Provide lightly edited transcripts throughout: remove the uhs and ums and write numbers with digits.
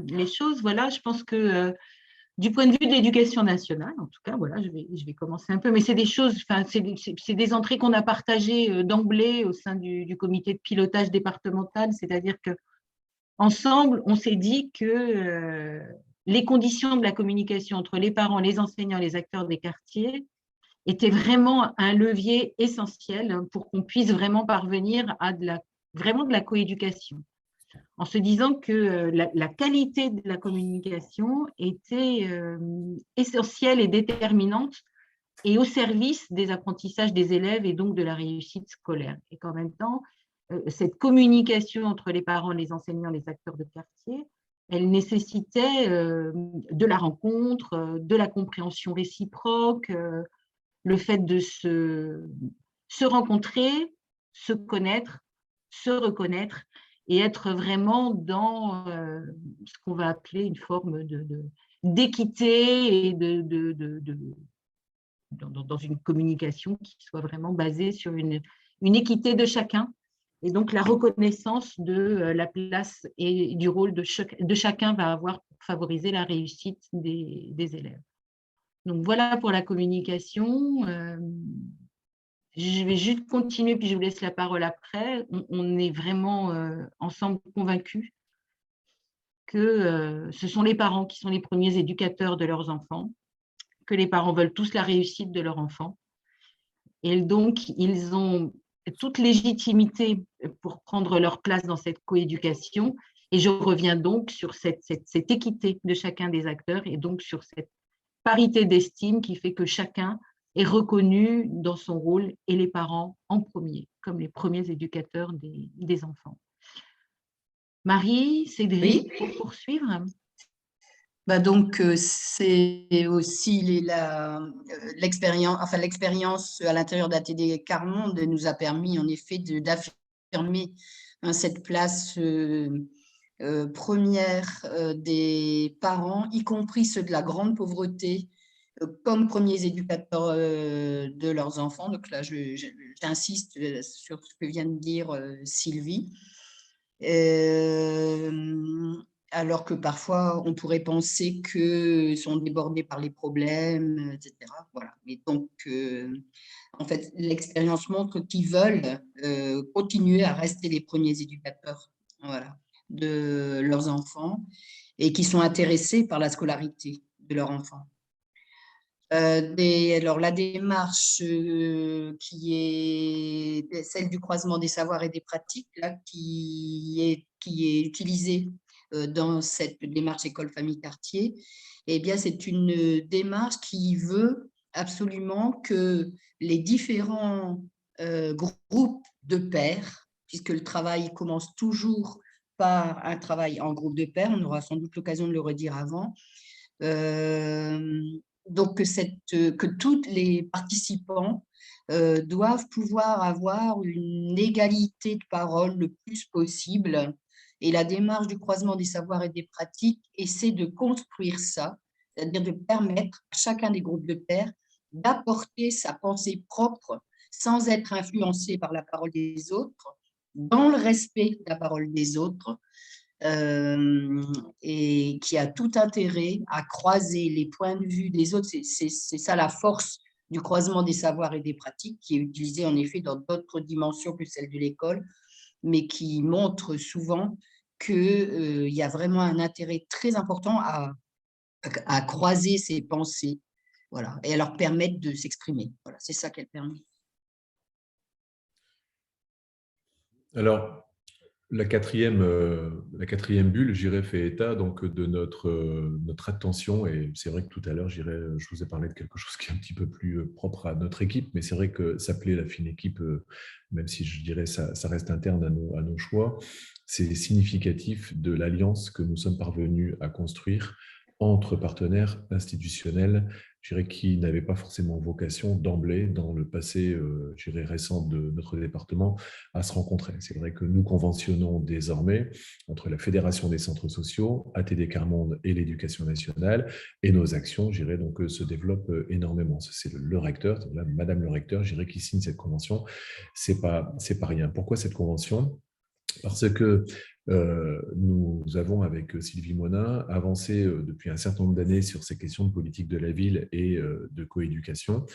les choses. Voilà, je pense que du point de vue de l'éducation nationale, en tout cas, voilà, je vais commencer un peu, mais c'est des choses, enfin, c'est des entrées qu'on a partagées d'emblée au sein du comité de pilotage départemental, c'est-à-dire que ensemble, on s'est dit que les conditions de la communication entre les parents, les enseignants, les acteurs des quartiers étaient vraiment un levier essentiel pour qu'on puisse vraiment parvenir à vraiment de la coéducation, en se disant que la qualité de la communication était essentielle et déterminante et au service des apprentissages des élèves et donc de la réussite scolaire. Et qu'en même temps, cette communication entre les parents, les enseignants, les acteurs de quartier, elle nécessitait de la rencontre, de la compréhension réciproque, le fait de se rencontrer, se connaître, se reconnaître et être vraiment dans ce qu'on va appeler une forme d'équité et dans une communication qui soit vraiment basée sur une équité de chacun et donc la reconnaissance de la place et du rôle de chacun va avoir pour favoriser la réussite des élèves. Donc voilà pour la communication. Je vais juste continuer, puis je vous laisse la parole après. On est vraiment ensemble convaincus que ce sont les parents qui sont les premiers éducateurs de leurs enfants, que les parents veulent tous la réussite de leur enfant. Et donc, ils ont toute légitimité pour prendre leur place dans cette coéducation. Et je reviens donc sur cette équité de chacun des acteurs et donc sur cette parité d'estime qui fait que chacun est reconnu dans son rôle et les parents en premier, comme les premiers éducateurs des enfants. Marie, Cédric, Oui. pour poursuivre. Donc, c'est aussi l'expérience, enfin l'expérience à l'intérieur d'ATD Quart-Monde nous a permis en effet d'affirmer cette place première des parents, y compris ceux de la grande pauvreté, comme premiers éducateurs de leurs enfants. Donc là, j'insiste sur ce que vient de dire Sylvie. Alors que parfois, on pourrait penser qu'ils sont débordés par les problèmes, etc. Voilà. Mais donc, en fait, l'expérience montre qu'ils veulent continuer à rester les premiers éducateurs, voilà, de leurs enfants et qui sont intéressés par la scolarité de leurs enfants. Alors, la démarche qui est celle du croisement des savoirs et des pratiques, là, qui est utilisée dans cette démarche école, famille, quartier, eh bien, c'est une démarche qui veut absolument que les différents groupes de pairs, puisque le travail commence toujours par un travail en groupe de pairs, on aura sans doute l'occasion de le redire avant, donc que tous les participants doivent pouvoir avoir une égalité de parole le plus possible. Et la démarche du croisement des savoirs et des pratiques essaie de construire ça, c'est-à-dire de permettre à chacun des groupes de pairs d'apporter sa pensée propre sans être influencé par la parole des autres, dans le respect de la parole des autres, et qui a tout intérêt à croiser les points de vue des autres. C'est ça la force du croisement des savoirs et des pratiques, qui est utilisée en effet dans d'autres dimensions que celle de l'école, mais qui montre souvent qu'il y a vraiment un intérêt très important à croiser ces pensées, voilà, et à leur permettre de s'exprimer. Voilà, c'est ça qu'elle permet. Alors, la quatrième bulle, j'irais, fait état donc de notre attention. Et c'est vrai que tout à l'heure, je vous ai parlé de quelque chose qui est un petit peu plus propre à notre équipe, mais c'est vrai que s'appeler la fine équipe, même si je dirais ça reste interne à nos choix, c'est significatif de l'alliance que nous sommes parvenus à construire entre partenaires institutionnels, je dirais, qui n'avaient pas forcément vocation d'emblée, dans le passé je dirais, récent de notre département, à se rencontrer. C'est vrai que nous conventionnons désormais entre la Fédération des centres sociaux, ATD Quart-Monde et l'Éducation nationale, et nos actions, je dirais, donc, se développent énormément. C'est le recteur, là, Madame le recteur, je dirais, qui signe cette convention. C'est pas rien. Pourquoi cette convention ? Parce que Nous avons, avec Sylvie Monin, avancé depuis un certain nombre d'années sur ces questions de politique de la ville et de coéducation.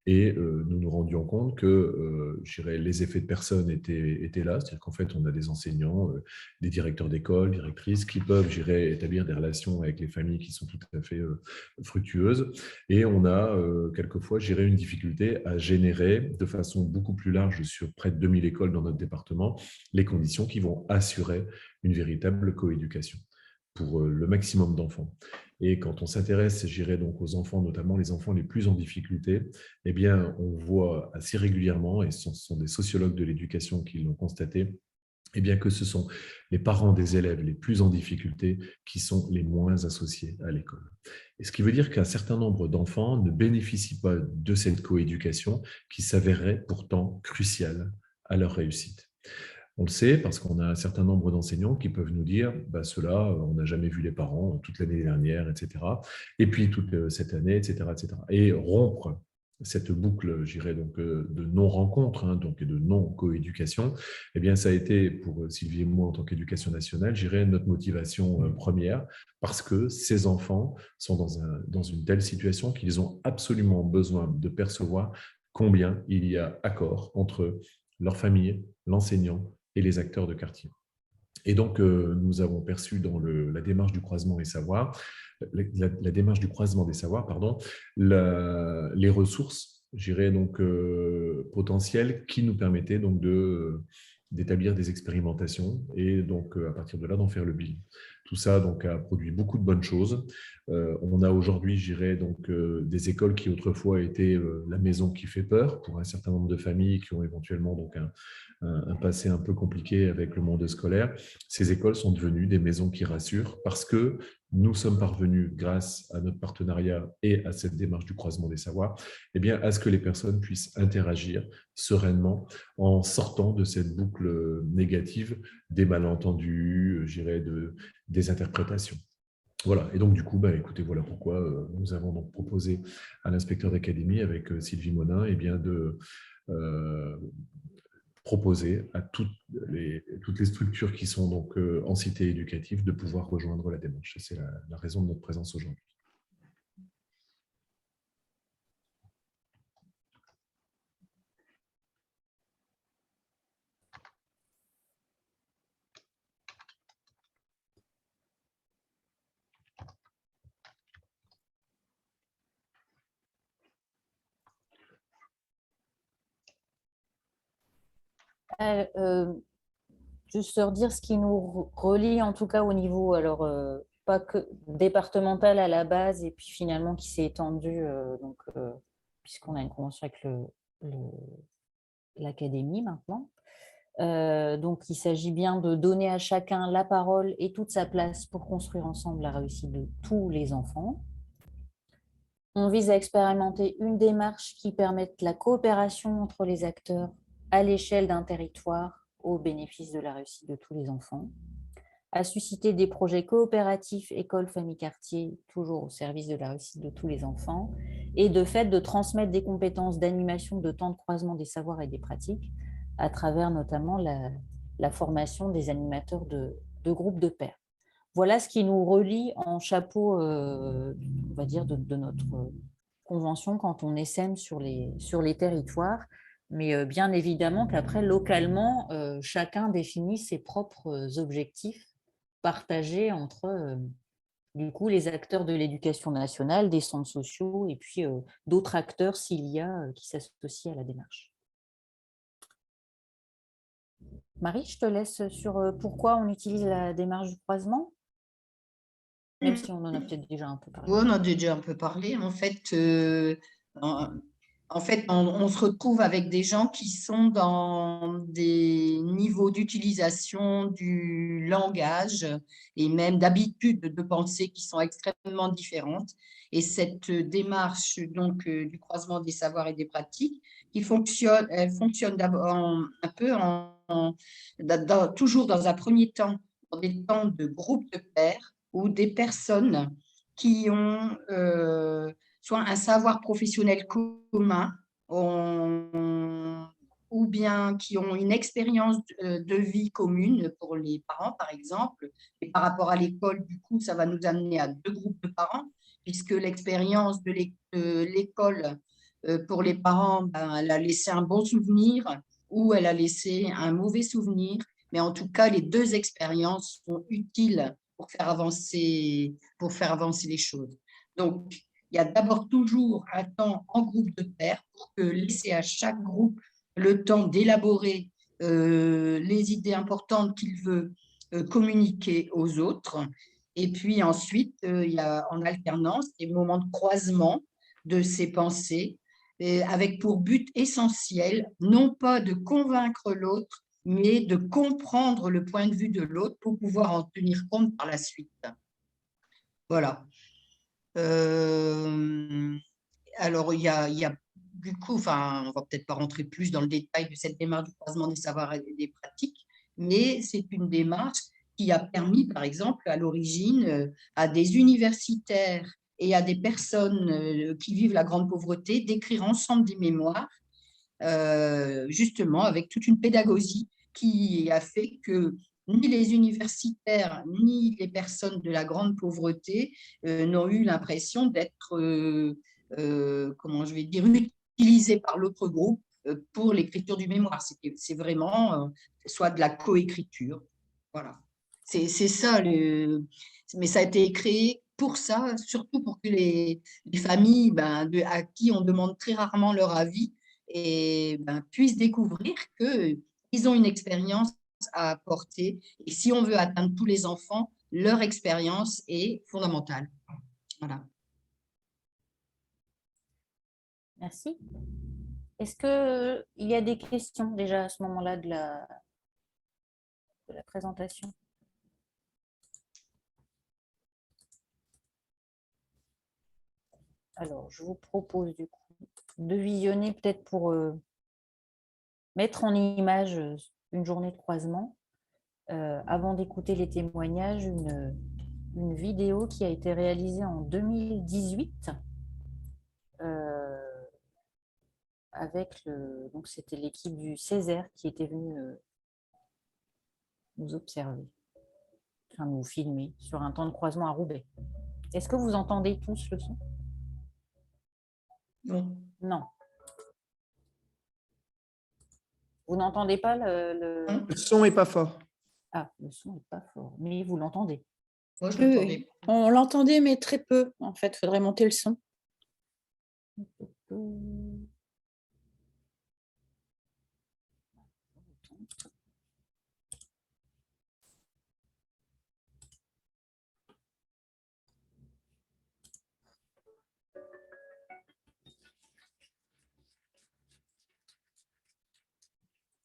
Et nous nous rendions compte que je dirais, les effets de personnes étaient là, c'est-à-dire qu'en fait, on a des enseignants, des directeurs d'école, directrices, qui peuvent établir des relations avec les familles qui sont tout à fait fructueuses. Et on a quelquefois une difficulté à générer de façon beaucoup plus large sur près de 2000 écoles dans notre département les conditions qui vont assurer une véritable coéducation pour le maximum d'enfants. Et quand on s'intéresse, donc aux enfants, notamment les enfants les plus en difficulté, eh bien, on voit assez régulièrement, et ce sont des sociologues de l'éducation qui l'ont constaté, eh bien, que ce sont les parents des élèves les plus en difficulté qui sont les moins associés à l'école. Et ce qui veut dire qu'un certain nombre d'enfants ne bénéficient pas de cette coéducation qui s'avérerait pourtant cruciale à leur réussite. On le sait parce qu'on a un certain nombre d'enseignants qui peuvent nous dire ceux-là, on n'a jamais vu les parents toute l'année dernière, etc. Et puis toute cette année, etc., etc. Et rompre cette boucle, donc de non-rencontre, donc et de non-coéducation, eh bien, ça a été pour Sylvie et moi en tant qu'éducation nationale, notre motivation première, parce que ces enfants sont dans une telle situation qu'ils ont absolument besoin de percevoir combien il y a accord entre leur famille, l'enseignant et les acteurs de quartier. Et donc, nous avons perçu dans la démarche du croisement des savoirs, la démarche du croisement des savoirs, les ressources, donc potentielles qui nous permettaient donc d'établir des expérimentations et donc à partir de là d'en faire le bilan. Tout ça donc a produit beaucoup de bonnes choses. On a aujourd'hui, donc des écoles qui autrefois étaient la maison qui fait peur pour un certain nombre de familles qui ont éventuellement donc un passé un peu compliqué avec le monde scolaire. Ces écoles sont devenues des maisons qui rassurent parce que nous sommes parvenus, grâce à notre partenariat et à cette démarche du croisement des savoirs, eh bien, à ce que les personnes puissent interagir sereinement en sortant de cette boucle négative des malentendus, des interprétations. Voilà, et donc du coup, écoutez, voilà pourquoi nous avons donc proposé à l'inspecteur d'académie avec Sylvie Monin de proposer à toutes les structures qui sont donc en cité éducative de pouvoir rejoindre la démarche. C'est la raison de notre présence aujourd'hui. Juste redire ce qui nous relie, en tout cas au niveau, alors pas que départemental à la base, et puis finalement qui s'est étendu, puisqu'on a une convention avec l'académie maintenant. Donc, il s'agit bien de donner à chacun la parole et toute sa place pour construire ensemble la réussite de tous les enfants. On vise à expérimenter une démarche qui permette la coopération entre les acteurs à l'échelle d'un territoire au bénéfice de la réussite de tous les enfants, à susciter des projets coopératifs école, famille, quartier, toujours au service de la réussite de tous les enfants, et de fait de transmettre des compétences d'animation, de temps de croisement des savoirs et des pratiques, à travers notamment la formation des animateurs de groupes de pairs. Voilà ce qui nous relie en chapeau, on va dire, de notre convention quand on essaime sur les territoires. Mais bien évidemment qu'après, localement, chacun définit ses propres objectifs partagés entre du coup, les acteurs de l'éducation nationale, des centres sociaux et puis d'autres acteurs s'il y a qui s'associent à la démarche. Marie, je te laisse sur pourquoi on utilise la démarche du croisement, même si on en a peut-être déjà un peu parlé. Oui, on en a déjà un peu parlé. En fait, on se retrouve avec des gens qui sont dans des niveaux d'utilisation du langage et même d'habitude de pensée qui sont extrêmement différentes. Et cette démarche donc, du croisement des savoirs et des pratiques, elle fonctionne d'abord un peu toujours dans un premier temps, dans des temps de groupe de pairs ou des personnes qui ont soit un savoir professionnel commun, ou bien qui ont une expérience de vie commune pour les parents, par exemple. Et par rapport à l'école, du coup, ça va nous amener à 2 groupes de parents, puisque l'expérience de l'école pour les parents, ben, elle a laissé un bon souvenir ou elle a laissé un mauvais souvenir. Mais en tout cas, les 2 expériences sont utiles pour faire avancer les choses. Donc, il y a d'abord toujours un temps en groupe de pairs pour laisser à chaque groupe le temps d'élaborer les idées importantes qu'il veut communiquer aux autres. Et puis ensuite, il y a en alternance des moments de croisement de ces pensées, avec pour but essentiel, non pas de convaincre l'autre, mais de comprendre le point de vue de l'autre pour pouvoir en tenir compte par la suite. Voilà. Alors, il y a du coup, enfin, on va peut-être pas rentrer plus dans le détail de cette démarche du croisement des savoirs et des pratiques, mais c'est une démarche qui a permis, par exemple, à l'origine, à des universitaires et à des personnes qui vivent la grande pauvreté d'écrire ensemble des mémoires, justement avec toute une pédagogie qui a fait que ni les universitaires ni les personnes de la grande pauvreté n'ont eu l'impression d'être, comment je vais dire, utilisés par l'autre groupe pour l'écriture du mémoire. C'est vraiment soit de la coécriture. Voilà. C'est ça, mais ça a été créé pour ça, surtout pour que les familles à qui on demande très rarement leur avis et puissent découvrir qu'ils ont une expérience à apporter. Et si on veut atteindre tous les enfants, leur expérience est fondamentale. Voilà. Merci. Est-ce qu'il y a des questions déjà à ce moment-là de la présentation? Alors, je vous propose du coup de visionner peut-être pour mettre en image une journée de croisement, avant d'écouter les témoignages, une vidéo qui a été réalisée en 2018 avec donc c'était l'équipe du Césaire qui était venue nous observer, enfin nous filmer sur un temps de croisement à Roubaix. Est-ce que vous entendez tous le son? Non. Non. Vous n'entendez pas Le son n'est pas fort. Ah, le son n'est pas fort, mais vous l'entendez. Moi, je Oui, l'entendais. oui. On l'entendait, mais très peu. En fait, il faudrait monter le son.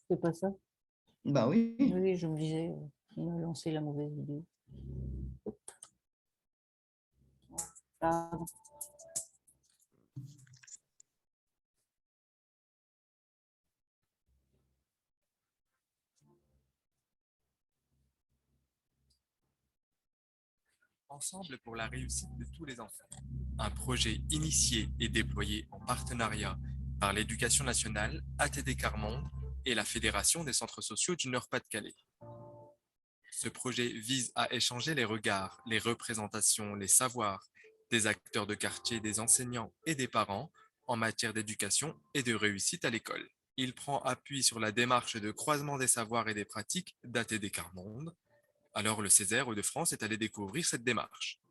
C'est pas ça? Bah oui. Oui, je me disais, il m'a lancé la mauvaise vidéo. Pardon. Ensemble pour la réussite de tous les enfants. Un projet initié et déployé en partenariat par l'Éducation nationale, ATD Quart Monde et la Fédération des centres sociaux du Nord-Pas-de-Calais. Ce projet vise à échanger les regards, les représentations, les savoirs des acteurs de quartier, des enseignants et des parents en matière d'éducation et de réussite à l'école. Il prend appui sur la démarche de croisement des savoirs et des pratiques d'ATD Quart Monde. Alors le Césaire de France est allé découvrir cette démarche.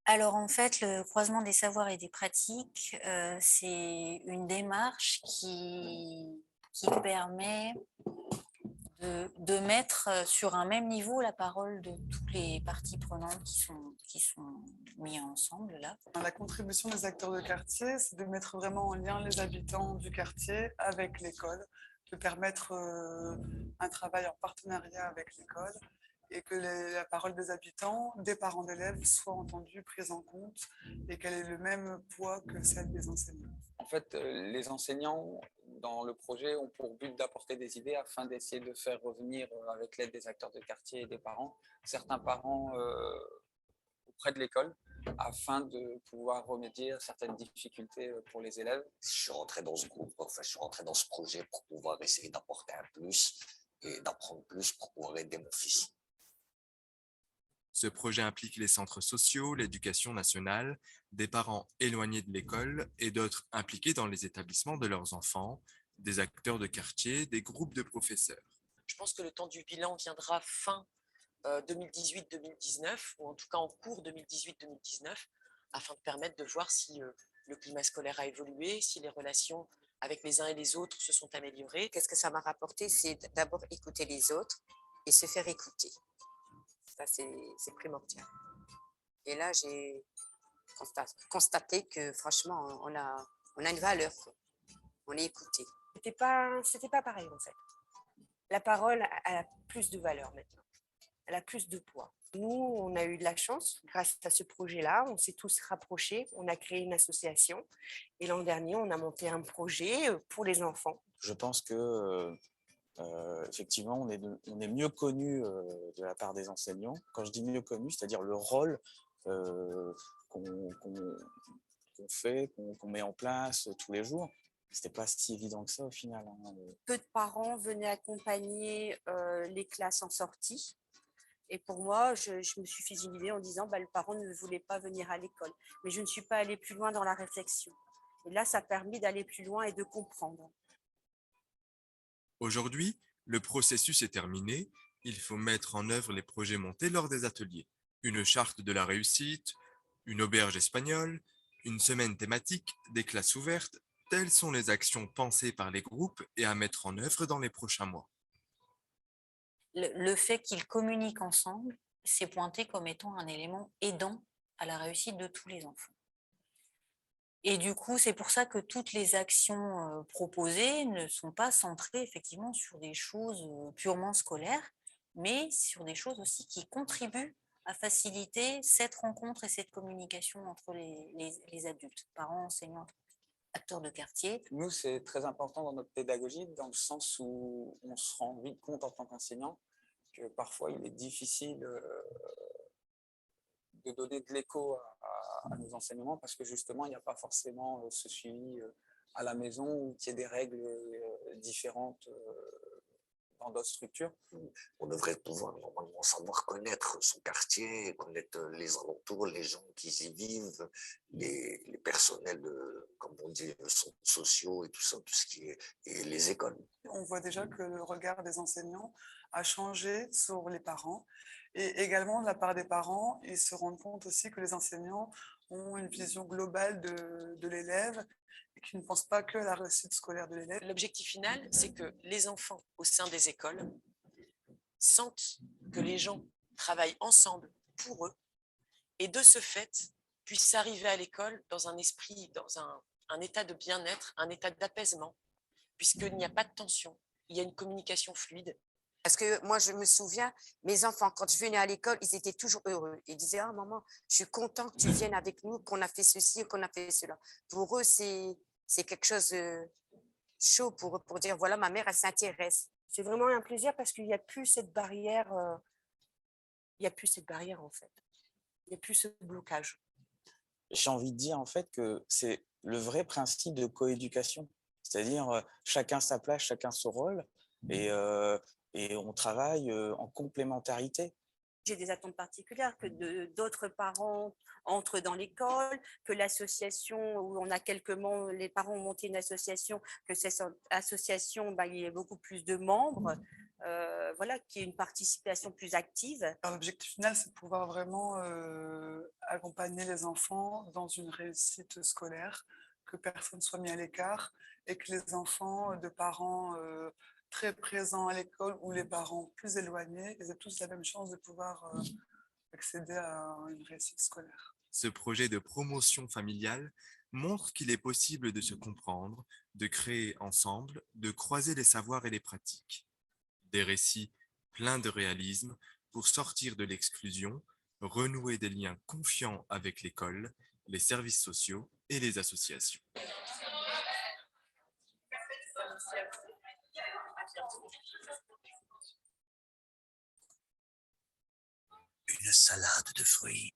Alors en fait, le croisement des savoirs et des pratiques, c'est une démarche qui permet de mettre sur un même niveau la parole de toutes les parties prenantes qui sont mises ensemble là. La contribution des acteurs de quartier, c'est de mettre vraiment en lien les habitants du quartier avec l'école, de permettre un travail en partenariat avec l'école et que la parole des habitants, des parents d'élèves soit entendue, prise en compte et qu'elle ait le même poids que celle des enseignants. En fait, les enseignants, dans le projet, ont pour but d'apporter des idées afin d'essayer de faire revenir, avec l'aide des acteurs de quartier et des parents, certains parents auprès de l'école afin de pouvoir remédier à certaines difficultés pour les élèves. Je suis rentré dans ce groupe, enfin, je suis rentré dans ce projet pour pouvoir essayer d'apporter un plus et d'apprendre plus pour pouvoir aider mon fils. Ce projet implique les centres sociaux, l'éducation nationale, des parents éloignés de l'école et d'autres impliqués dans les établissements de leurs enfants, des acteurs de quartier, des groupes de professeurs. Je pense que le temps du bilan viendra fin 2018-2019, ou en tout cas en cours 2018-2019, afin de permettre de voir si le climat scolaire a évolué, si les relations avec les uns et les autres se sont améliorées. Qu'est-ce que ça m'a rapporté? C'est d'abord écouter les autres et se faire écouter. Ça, c'est primordial. Et là, j'ai constaté que franchement, on a une valeur. On est écouté. C'était pas pareil en fait. La parole a plus de valeur maintenant. Elle a plus de poids. Nous, on a eu de la chance. Grâce à ce projet-là, on s'est tous rapprochés. On a créé une association. Et l'an dernier, on a monté un projet pour les enfants. Je pense que effectivement, on est mieux connu de la part des enseignants. Quand je dis mieux connu, c'est-à-dire le rôle qu'on fait, qu'on met en place tous les jours. C'était pas si évident que ça au final. Peu de parents venaient accompagner les classes en sortie. Et pour moi, je me suis fait une idée en disant le parent ne voulait pas venir à l'école. Mais je ne suis pas allée plus loin dans la réflexion. Et là, ça a permis d'aller plus loin et de comprendre. Aujourd'hui, le processus est terminé. Il faut mettre en œuvre les projets montés lors des ateliers. Une charte de la réussite, une auberge espagnole, une semaine thématique, des classes ouvertes. Telles sont les actions pensées par les groupes et à mettre en œuvre dans les prochains mois. Le fait qu'ils communiquent ensemble, c'est pointé comme étant un élément aidant à la réussite de tous les enfants. Et du coup, c'est pour ça que toutes les actions proposées ne sont pas centrées effectivement sur des choses purement scolaires, mais sur des choses aussi qui contribuent à faciliter cette rencontre et cette communication entre les adultes, parents, enseignants, acteurs de quartier. Nous, c'est très important dans notre pédagogie, dans le sens où on se rend vite compte en tant qu'enseignant que parfois il est difficile de donner de l'écho à nos enseignements parce que justement, il n'y a pas forcément ce suivi à la maison ou qu'il y ait des règles différentes dans d'autres structures. On devrait pouvoir normalement savoir connaître son quartier, connaître les alentours, les gens qui y vivent, les personnels, comme on dit, les centres sociaux et tout ça, tout ce qui est, et les écoles. On voit déjà que le regard des enseignants a changé sur les parents. Et également, de la part des parents, ils se rendent compte aussi que les enseignants ont une vision globale de l'élève et qui ne pensent pas que à la réussite scolaire de l'élève. L'objectif final, c'est que les enfants au sein des écoles sentent que les gens travaillent ensemble pour eux et de ce fait puissent arriver à l'école dans un esprit, dans un état de bien-être, un état d'apaisement, puisqu'il n'y a pas de tension, il y a une communication fluide. Parce que moi, je me souviens, mes enfants, quand je venais à l'école, ils étaient toujours heureux. Ils disaient, ah maman, je suis content que tu viennes avec nous, qu'on a fait ceci, qu'on a fait cela. Pour eux, c'est quelque chose de chaud pour dire, voilà, ma mère, elle s'intéresse. C'est vraiment un plaisir parce qu'il n'y a plus cette barrière, il n'y a plus cette barrière en fait. Il n'y a plus ce blocage. J'ai envie de dire en fait que c'est le vrai principe de coéducation. C'est-à-dire chacun sa place, chacun son rôle et on travaille en complémentarité. J'ai des attentes particulières, que d'autres parents entrent dans l'école, que l'association où on a quelques membres, les parents ont monté une association, que cette association, il y ait beaucoup plus de membres, voilà, qu'il y ait une participation plus active. L'objectif final, c'est de pouvoir vraiment accompagner les enfants dans une réussite scolaire, que personne ne soit mis à l'écart et que les enfants de parents très présents à l'école ou les parents plus éloignés, ils aient tous la même chance de pouvoir accéder à une réussite scolaire. Ce projet de promotion familiale montre qu'il est possible de se comprendre, de créer ensemble, de croiser les savoirs et les pratiques. Des récits pleins de réalisme pour sortir de l'exclusion, renouer des liens confiants avec l'école, les services sociaux et les associations. Une salade de fruits.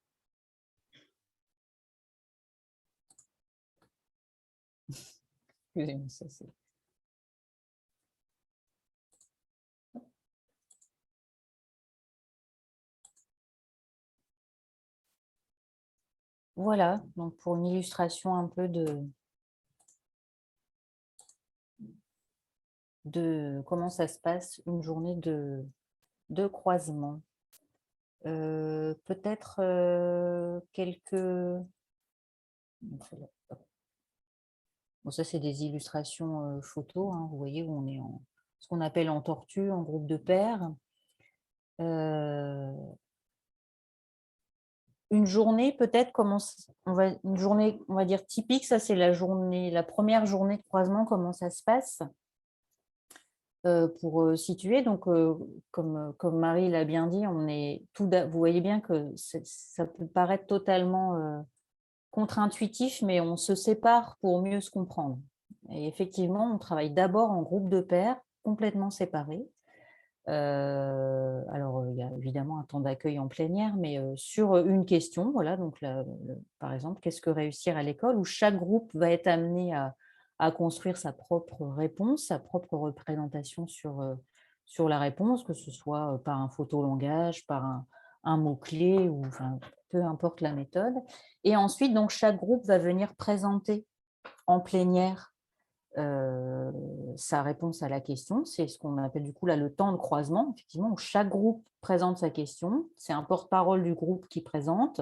Excusez-moi, ça c'est. Voilà, donc pour une illustration un peu de comment ça se passe une journée de croisement. Peut-être quelques... Bon, ça, c'est des illustrations photos, hein, vous voyez, où on est en ce qu'on appelle en tortue, en groupe de pairs. Une journée, peut-être, une journée, on va dire, typique, ça, c'est la première journée de croisement, comment ça se passe. Pour situer, donc comme Marie l'a bien dit, vous voyez bien que ça peut paraître totalement contre-intuitif, mais on se sépare pour mieux se comprendre. Et effectivement, on travaille d'abord en groupe de pairs, complètement séparés. Alors, il y a évidemment un temps d'accueil en plénière, mais sur une question, voilà, donc par exemple, qu'est-ce que réussir à l'école, où chaque groupe va être amené à construire sa propre réponse, sa propre représentation sur la réponse, que ce soit par un photolangage, par un mot-clé, ou enfin, peu importe la méthode. Et ensuite, donc, chaque groupe va venir présenter en plénière sa réponse à la question. C'est ce qu'on appelle du coup là le temps de croisement, effectivement, où chaque groupe présente sa question. C'est un porte-parole du groupe qui présente.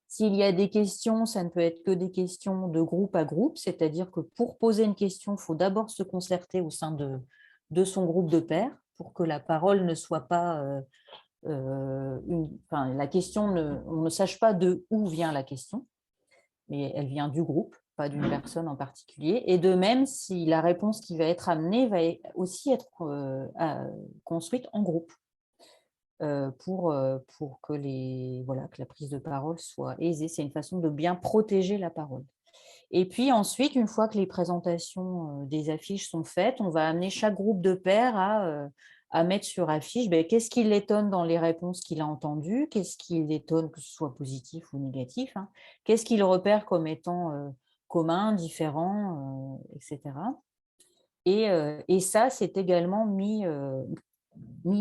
S'il y a des questions, ça ne peut être que des questions de groupe à groupe, c'est-à-dire que pour poser une question, il faut d'abord se concerter au sein de son groupe de pairs pour que la parole ne soit pas la question, on ne sache pas de où vient la question, mais elle vient du groupe, pas d'une personne en particulier. Et de même, si la réponse qui va être amenée va aussi être construite en groupe pour que la prise de parole soit aisée. C'est une façon de bien protéger la parole. Et puis ensuite, une fois que les présentations des affiches sont faites, on va amener chaque groupe de pairs à mettre sur affiche qu'est-ce qui l'étonne dans les réponses qu'il a entendues, qu'est-ce qui l'étonne, que ce soit positif ou négatif, hein, qu'est-ce qu'il repère comme étant commun, différent, etc. Et ça, c'est également mis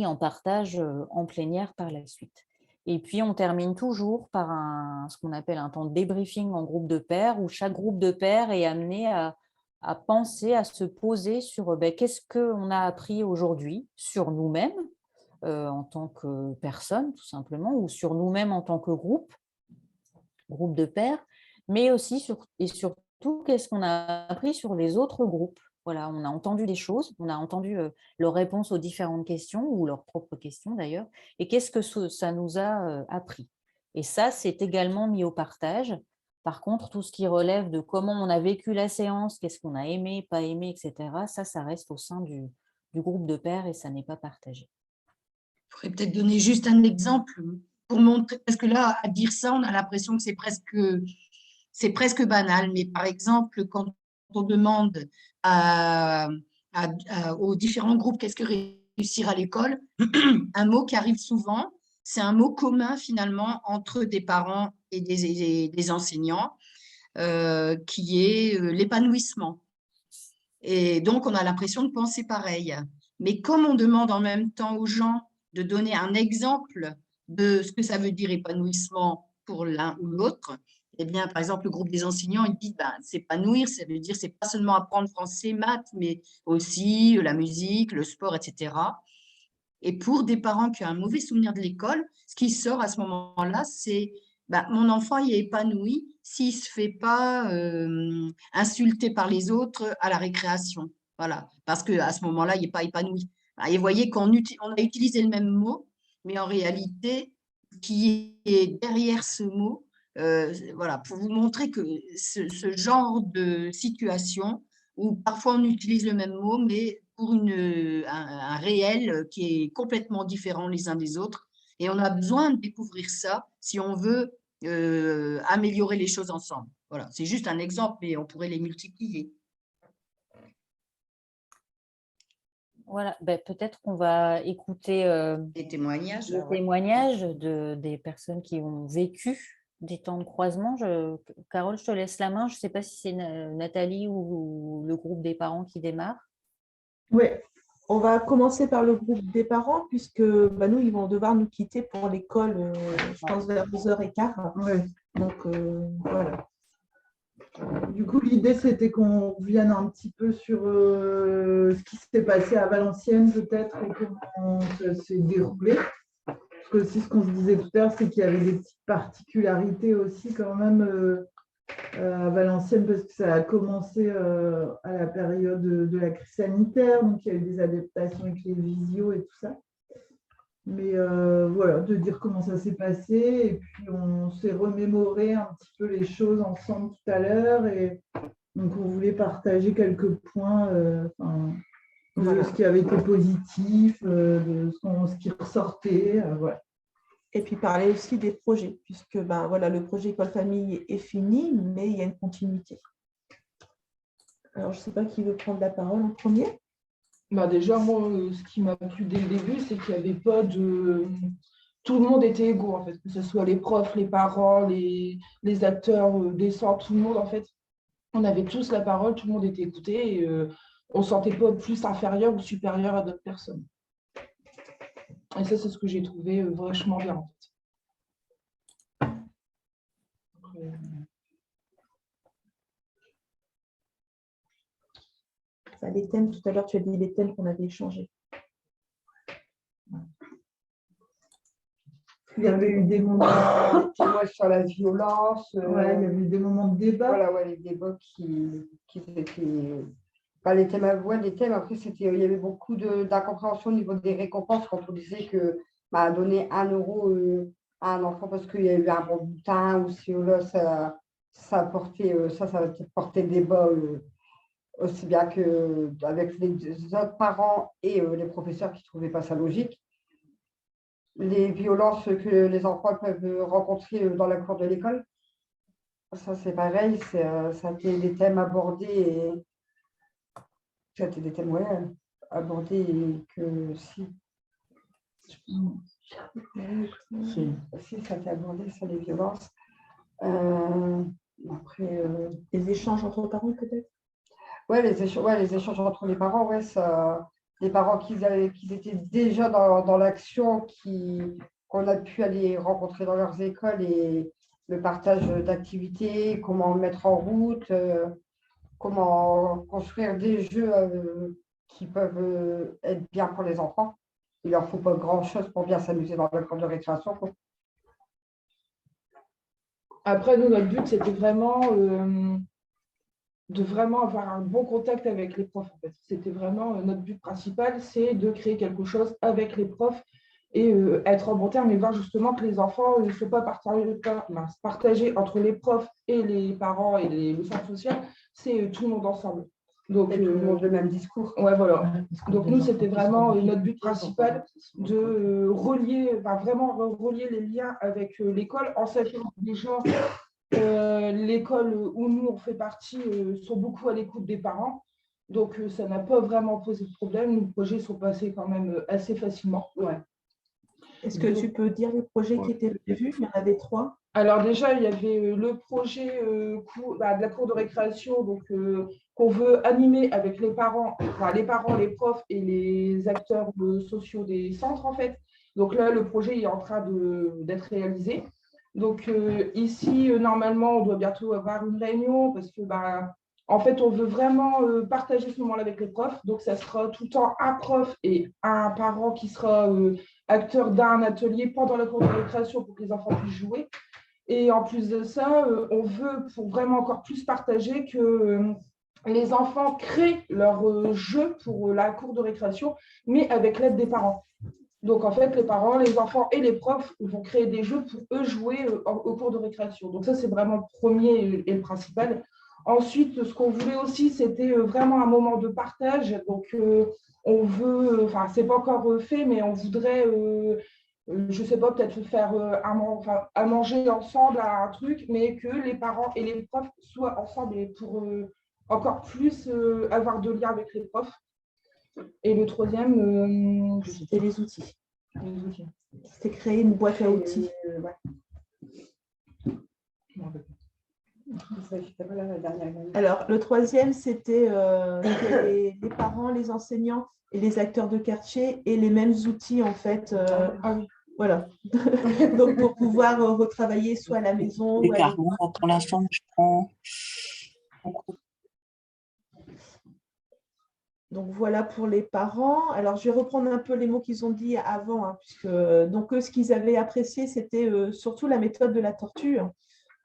en partage en plénière par la suite. Et puis, on termine toujours par ce qu'on appelle un temps de débriefing en groupe de pairs, où chaque groupe de pairs est amené à penser, à se poser sur qu'est-ce qu'on a appris aujourd'hui sur nous-mêmes en tant que personne, tout simplement, ou sur nous-mêmes en tant que groupe de pairs, mais aussi et surtout, qu'est-ce qu'on a appris sur les autres groupes. Voilà, on a entendu des choses, on a entendu leurs réponses aux différentes questions, ou leurs propres questions d'ailleurs, et qu'est-ce que ça nous a appris. Et ça, c'est également mis au partage. Par contre, tout ce qui relève de comment on a vécu la séance, qu'est-ce qu'on a aimé, pas aimé, etc., ça reste au sein du groupe de pairs et ça n'est pas partagé. Je pourrais peut-être donner juste un exemple pour montrer, parce que là, à dire ça, on a l'impression que c'est presque banal. Mais par exemple, quand on demande aux différents groupes qu'est-ce que réussir à l'école, un mot qui arrive souvent, c'est un mot commun finalement entre des parents et des enseignants, qui est l'épanouissement. Et donc, on a l'impression de penser pareil. Mais comme on demande en même temps aux gens de donner un exemple de ce que ça veut dire épanouissement pour l'un ou l'autre, eh bien, par exemple, le groupe des enseignants, ils disent s'épanouir, ça veut dire c'est pas seulement apprendre français, maths, mais aussi la musique, le sport, etc. Et pour des parents qui ont un mauvais souvenir de l'école, ce qui sort à ce moment-là, c'est mon enfant il est épanoui s'il ne se fait pas insulter par les autres à la récréation. Voilà, parce qu'à ce moment-là, il n'est pas épanoui. Et vous voyez qu'on a utilisé le même mot, mais en réalité, qui est derrière ce mot, voilà, pour vous montrer que ce genre de situation où parfois on utilise le même mot, mais pour un réel qui est complètement différent les uns des autres. Et on a besoin de découvrir ça si on veut améliorer les choses ensemble. Voilà, c'est juste un exemple, mais on pourrait les multiplier. Voilà, peut-être qu'on va écouter les témoignages des témoignages des personnes qui ont vécu des temps de croisement. Carole, je te laisse la main. Je ne sais pas si c'est Nathalie ou le groupe des parents qui démarre. Oui, on va commencer par le groupe des parents, puisque nous, ils vont devoir nous quitter pour l'école, je pense, vers 12h15. Ouais. Donc, voilà. Du coup, l'idée, c'était qu'on revienne un petit peu sur ce qui s'est passé à Valenciennes, peut-être, et comment ça s'est déroulé. Parce que aussi, ce qu'on se disait tout à l'heure, c'est qu'il y avait des petites particularités aussi, quand même, à Valenciennes, parce que ça a commencé à la période de la crise sanitaire, donc il y a eu des adaptations avec les visios et tout ça. Mais voilà, de dire comment ça s'est passé, et puis on s'est remémoré un petit peu les choses ensemble tout à l'heure, et donc on voulait partager quelques points de ce qui avait été positif, de ce qui ressortait, voilà. Et puis parler aussi des projets, puisque voilà, le projet École Famille est fini, mais il y a une continuité. Alors, je ne sais pas qui veut prendre la parole en premier. Déjà, moi, ce qui m'a plu dès le début, c'est qu'il n'y avait pas de... Tout le monde était égaux, en fait, que ce soit les profs, les parents, les acteurs des centres, tout le monde, en fait. On avait tous la parole, tout le monde était écouté, et on ne se sentait pas plus inférieur ou supérieur à d'autres personnes. Et ça, c'est ce que j'ai trouvé vachement bien, en fait. Les thèmes, tout à l'heure, tu as dit les thèmes qu'on avait échangés. Il y avait eu des moments sur la violence. Il y avait eu des moments de débat. Voilà, ouais, les débats qui étaient... les thèmes, des thèmes, après, il y avait beaucoup d'incompréhension au niveau des récompenses quand on disait que donner 1 euro à un enfant parce qu'il y a eu un bon bulletin ou si là, ça portait débat aussi bien qu'avec les autres parents et les professeurs qui ne trouvaient pas ça logique. Les violences que les enfants peuvent rencontrer dans la cour de l'école, ça c'est pareil, ça a été des thèmes abordés et c'était des thèmes abordés et que si ça a été abordé sur les violences. Après, les échanges entre parents peut-être. Les échanges entre les parents, les parents qui étaient déjà dans l'action, qu'on a pu aller rencontrer dans leurs écoles et le partage d'activités, comment mettre en route, comment construire des jeux qui peuvent être bien pour les enfants. Il ne leur faut pas grand-chose pour bien s'amuser dans la cour de récréation. Après, nous, notre but, c'était vraiment de vraiment avoir un bon contact avec les profs. En fait. C'était vraiment notre but principal, c'est de créer quelque chose avec les profs et être en bon terme et voir justement que les enfants ne soient pas partagés entre les profs et les parents et le centre social, c'est tout le monde ensemble. Donc, tout le monde le même discours. Ouais, voilà. Donc, nous, c'était vraiment notre but principal de vraiment relier les liens avec l'école en sachant que déjà l'école où nous, on fait partie, sont beaucoup à l'écoute des parents. Donc, ça n'a pas vraiment posé de problème. Nos projets sont passés quand même assez facilement. Ouais. Est-ce que tu peux dire les projets qui étaient prévus? Il y en avait 3. Alors déjà, il y avait le projet de la cour de récréation qu'on veut animer avec les parents, les profs et les acteurs sociaux des centres en fait. Donc là, le projet est en train d'être réalisé. Donc ici, normalement, on doit bientôt avoir une réunion parce que en fait, on veut vraiment partager ce moment-là avec les profs. Donc ça sera tout le temps un prof et un parent qui sera acteur d'un atelier pendant la cour de récréation pour que les enfants puissent jouer. Et en plus de ça, on veut, pour vraiment encore plus partager, que les enfants créent leur jeu pour la cour de récréation, mais avec l'aide des parents. Donc, en fait, les parents, les enfants et les profs vont créer des jeux pour eux jouer au cours de récréation. Donc, ça, c'est vraiment le premier et le principal. Ensuite, ce qu'on voulait aussi, c'était vraiment un moment de partage. Donc, on veut, c'est pas encore fait, mais on voudrait... je ne sais pas, peut-être faire à manger ensemble, un truc, mais que les parents et les profs soient ensemble et pour encore plus avoir de liens avec les profs. Et le troisième, c'était les outils. C'était créer une boîte à outils. j'étais pas là la dernière. Alors, le troisième, c'était que les parents, les enseignants et les acteurs de quartier aient les mêmes outils, en fait. Voilà. Donc, pour pouvoir retravailler soit à la maison ou à l'école. Pour l'instant, je prends. Donc, voilà pour les parents. Alors, je vais reprendre un peu les mots qu'ils ont dit avant, hein, puisque donc, eux, ce qu'ils avaient apprécié, c'était surtout la méthode de la tortue.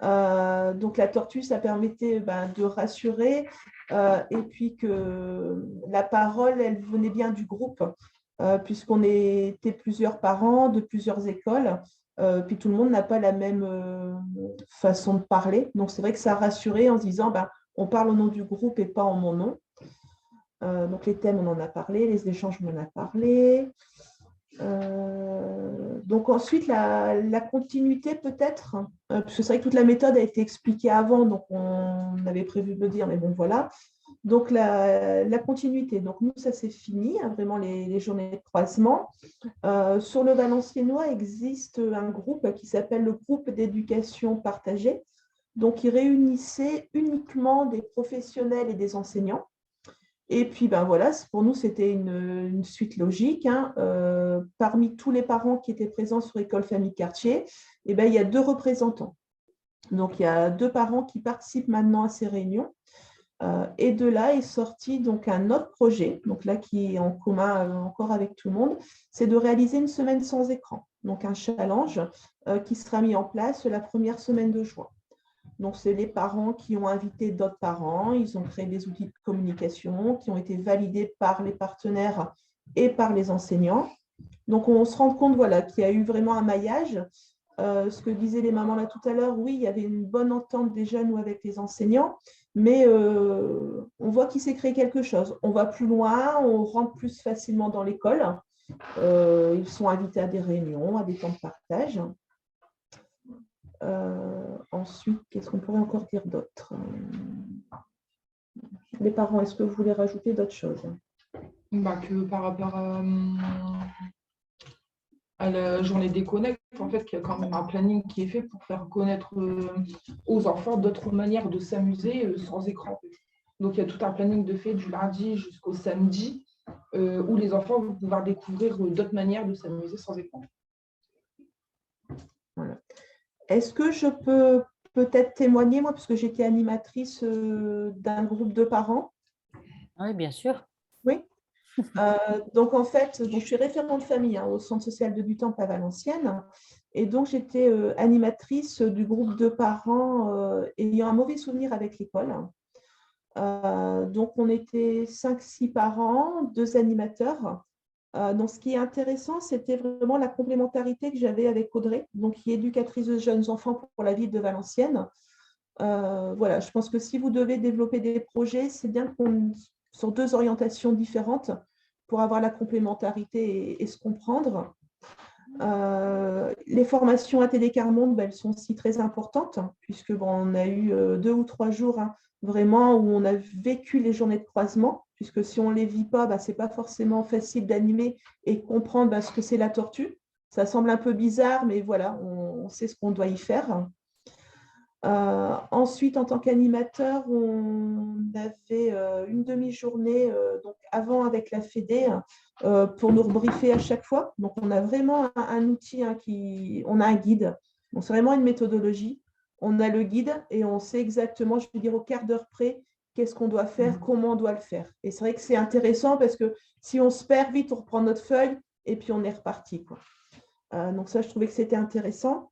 Donc, la tortue, ça permettait de rassurer et puis que la parole, elle venait bien du groupe, puisqu'on était plusieurs parents de plusieurs écoles, puis tout le monde n'a pas la même façon de parler. Donc, c'est vrai que ça a rassuré en se disant on parle au nom du groupe et pas en mon nom. Donc, les thèmes, on en a parlé, les échanges, on en a parlé. Donc ensuite, la continuité peut-être, parce que c'est vrai que toute la méthode a été expliquée avant, donc on avait prévu de le dire, mais bon, voilà. Donc la continuité, donc nous, ça c'est fini, hein, vraiment les journées de croisement. Sur le Valenciennois existe un groupe qui s'appelle le groupe d'éducation partagée, donc il réunissait uniquement des professionnels et des enseignants. Et puis, voilà, pour nous, c'était une suite logique, hein. Parmi tous les parents qui étaient présents sur École Famille Quartier, il y a 2 représentants. Donc, il y a 2 parents qui participent maintenant à ces réunions. Et de là est sorti donc un autre projet, donc là qui est en commun encore avec tout le monde, c'est de réaliser une semaine sans écran. Donc, un challenge qui sera mis en place la première semaine de juin. Donc, c'est les parents qui ont invité d'autres parents. Ils ont créé des outils de communication qui ont été validés par les partenaires et par les enseignants. Donc, on se rend compte qu'il y a eu vraiment un maillage. Ce que disaient les mamans là tout à l'heure, oui, il y avait une bonne entente déjà, nous, avec les enseignants, mais on voit qu'il s'est créé quelque chose. On va plus loin, on rentre plus facilement dans l'école. Ils sont invités à des réunions, à des temps de partage. Ensuite, qu'est-ce qu'on pourrait encore dire d'autre? Les parents, est-ce que vous voulez rajouter d'autres choses? Que par rapport à la journée des connects, en fait, qu'il y a quand même un planning qui est fait pour faire connaître aux enfants d'autres manières de s'amuser sans écran. Donc, il y a tout un planning de fait du lundi jusqu'au samedi où les enfants vont pouvoir découvrir d'autres manières de s'amuser sans écran. Voilà. Est-ce que je peux peut-être témoigner, moi, parce que j'étais animatrice d'un groupe de parents? Oui, bien sûr. Oui. Donc, en fait, je suis référente famille au Centre social de Dutemps à Valenciennes. Et donc, j'étais animatrice du groupe de parents ayant un mauvais souvenir avec l'école. Donc, on était 5-6 parents, 2 animateurs. Donc, ce qui est intéressant, c'était vraiment la complémentarité que j'avais avec Audrey, donc, qui est éducatrice de jeunes enfants pour la ville de Valenciennes. Voilà, je pense que si vous devez développer des projets, c'est bien qu'on sur 2 orientations différentes pour avoir la complémentarité et se comprendre. Les formations à ATD Quart Monde, elles sont aussi très importantes, puisque on a eu 2 ou 3 jours vraiment où on a vécu les journées de croisement, puisque si on ne les vit pas, ce n'est pas forcément facile d'animer et comprendre ce que c'est la tortue. Ça semble un peu bizarre, mais voilà, on sait ce qu'on doit y faire. Ensuite, en tant qu'animateur, on avait une demi-journée donc avant avec la Fédé pour nous rebriefer à chaque fois. Donc, on a vraiment un outil, on a un guide. Donc, c'est vraiment une méthodologie. On a le guide et on sait exactement, je veux dire, au quart d'heure près, qu'est-ce qu'on doit faire, comment on doit le faire. Et c'est vrai que c'est intéressant parce que si on se perd vite, on reprend notre feuille et puis on est reparti, quoi. Donc ça, je trouvais que c'était intéressant.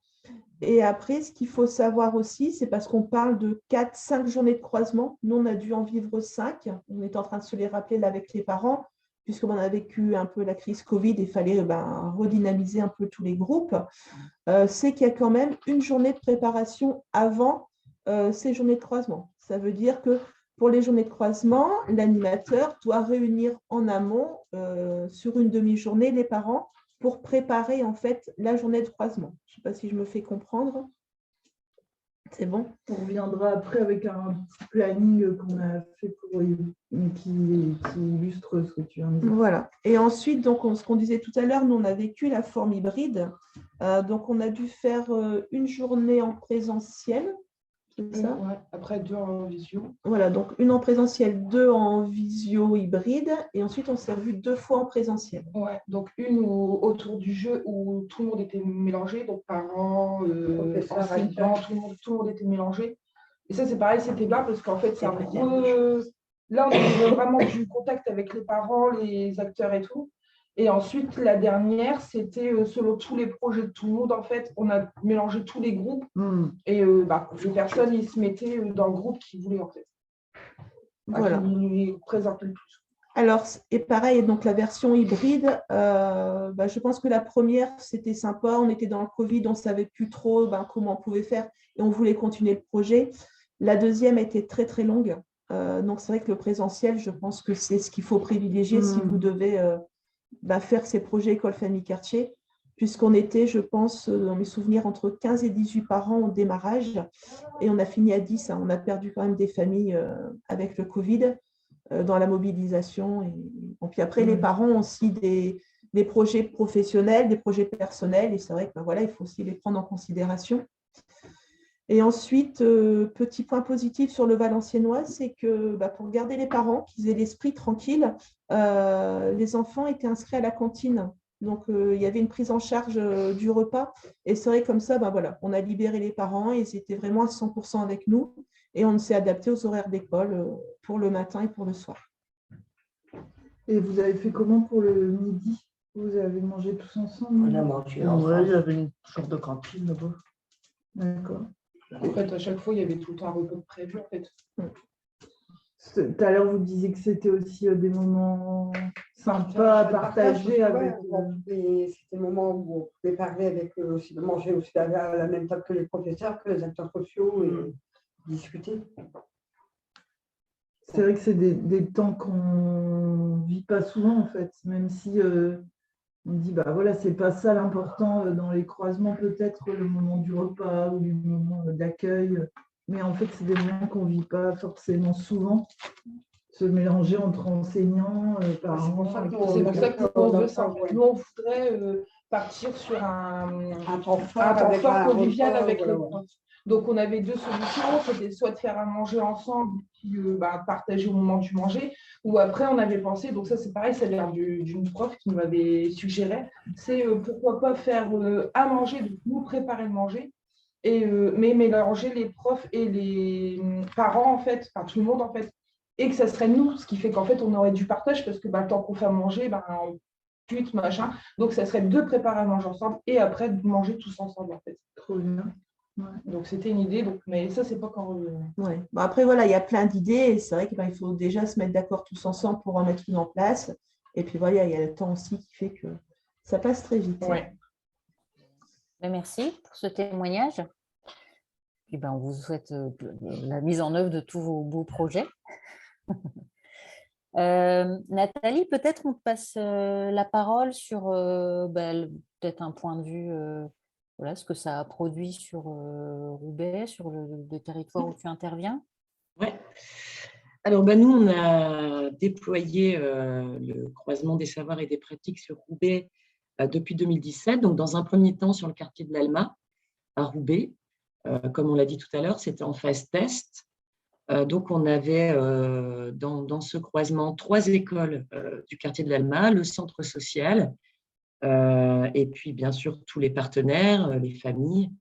Et après, ce qu'il faut savoir aussi, c'est parce qu'on parle de 4-5 journées de croisement. Nous, on a dû en vivre 5. On est en train de se les rappeler là avec les parents, puisqu'on a vécu un peu la crise Covid et il fallait redynamiser un peu tous les groupes. C'est qu'il y a quand même une journée de préparation avant ces journées de croisement. Ça veut dire que pour les journées de croisement, l'animateur doit réunir en amont sur une demi-journée les parents pour préparer en fait la journée de croisement. Je ne sais pas si je me fais comprendre. C'est bon? On reviendra après avec un petit planning qu'on a fait qui illustre ce que tu viens de dire. Voilà. Et ensuite, donc, ce qu'on disait tout à l'heure, nous, on a vécu la forme hybride. Donc, on a dû faire une journée en présentiel, c'est ça? Ouais, après 2 en visio. Voilà, donc une en présentiel, 2 en visio hybride, et ensuite on s'est revu 2 fois en présentiel. Ouais, donc une autour du jeu où tout le monde était mélangé, donc parents, enseignants, tout le monde était mélangé. Et ça, c'est pareil, c'était bien parce qu'en fait, là, on avait vraiment du contact avec les parents, les acteurs et tout. Et ensuite, la dernière, c'était selon tous les projets de tout le monde. En fait, on a mélangé tous les groupes et les personnes, ils se mettaient dans le groupe qu'ils voulaient, en fait. Voilà. Qui lui présentaient le plus. Alors, et pareil, donc la version hybride, je pense que la première, c'était sympa. On était dans le Covid, on ne savait plus trop comment on pouvait faire et on voulait continuer le projet. La deuxième était très, très longue. Donc, c'est vrai que le présentiel, je pense que c'est ce qu'il faut privilégier si vous devez faire ces projets école, famille, quartier, puisqu'on était, je pense, dans mes souvenirs, entre 15 et 18 parents au démarrage et on a fini à 10. On a perdu quand même des familles avec le Covid dans la mobilisation. Et puis après, les parents ont aussi des projets professionnels, des projets personnels et c'est vrai que il faut aussi les prendre en considération. Et ensuite, petit point positif sur le Valenciennois, c'est que pour garder les parents, qu'ils aient l'esprit tranquille, les enfants étaient inscrits à la cantine. Donc, il y avait une prise en charge du repas. Et c'est vrai comme ça, on a libéré les parents, ils étaient vraiment à 100% avec nous. Et on s'est adapté aux horaires d'école pour le matin et pour le soir. Et vous avez fait comment pour le midi? Vous avez mangé tous ensemble? On a mangé ensemble. Il y avait une sorte de cantine là-bas. D'accord. En fait, à chaque fois, il y avait tout le temps un repas de prévu, en fait. Tout à l'heure, vous disiez que c'était aussi des moments sympas à partager avec. C'était le moment où on pouvait parler avec aussi, de manger aussi à la même table que les professeurs, que les acteurs sociaux et discuter. C'est vrai que c'est des temps qu'on ne vit pas souvent, en fait, même si on dit, c'est pas ça l'important dans les croisements, peut-être le moment du repas ou le moment d'accueil. Mais en fait, c'est des moments qu'on ne vit pas forcément souvent. Se mélanger entre enseignants, parents. C'est pour ça qu'on veut ça. Nous, on voudrait partir sur un temps fort convivial avec les profs. Donc, on avait 2 solutions. C'était soit de faire à manger ensemble, puis partager au moment du manger, ou après, on avait pensé, donc ça, c'est pareil, ça vient d'une prof qui nous l'avait suggéré, c'est pourquoi pas faire à manger, donc nous préparer le manger, mais mélanger les profs et les parents, en fait, enfin tout le monde, en fait, et que ça serait nous, ce qui fait qu'en fait, on aurait du partage, parce que tant qu'on fait à manger, on pute, machin, donc ça serait de préparer à manger ensemble, et après, de manger tous ensemble, en fait. Trop bien. Ouais. Donc, c'était une idée, mais ça, c'est pas encore… Ouais. Après, il y a plein d'idées, et c'est vrai qu'il faut déjà se mettre d'accord tous ensemble pour en mettre une en place, et puis il y a le temps aussi qui fait que ça passe très vite. Ouais. Merci pour ce témoignage. Et on vous souhaite la mise en œuvre de tous vos beaux projets. Nathalie, peut-être on te passe la parole sur peut-être un point de vue, ce que ça a produit sur Roubaix, sur le territoire où tu interviens. Oui. Alors, nous, on a déployé le croisement des savoirs et des pratiques sur Roubaix depuis 2017. Donc, dans un premier temps, sur le quartier de l'Alma, à Roubaix. Comme on l'a dit tout à l'heure, c'était en phase test. Donc, on avait dans ce croisement 3 écoles du quartier de l'Alma, le centre social, et puis, bien sûr, tous les partenaires, les familles.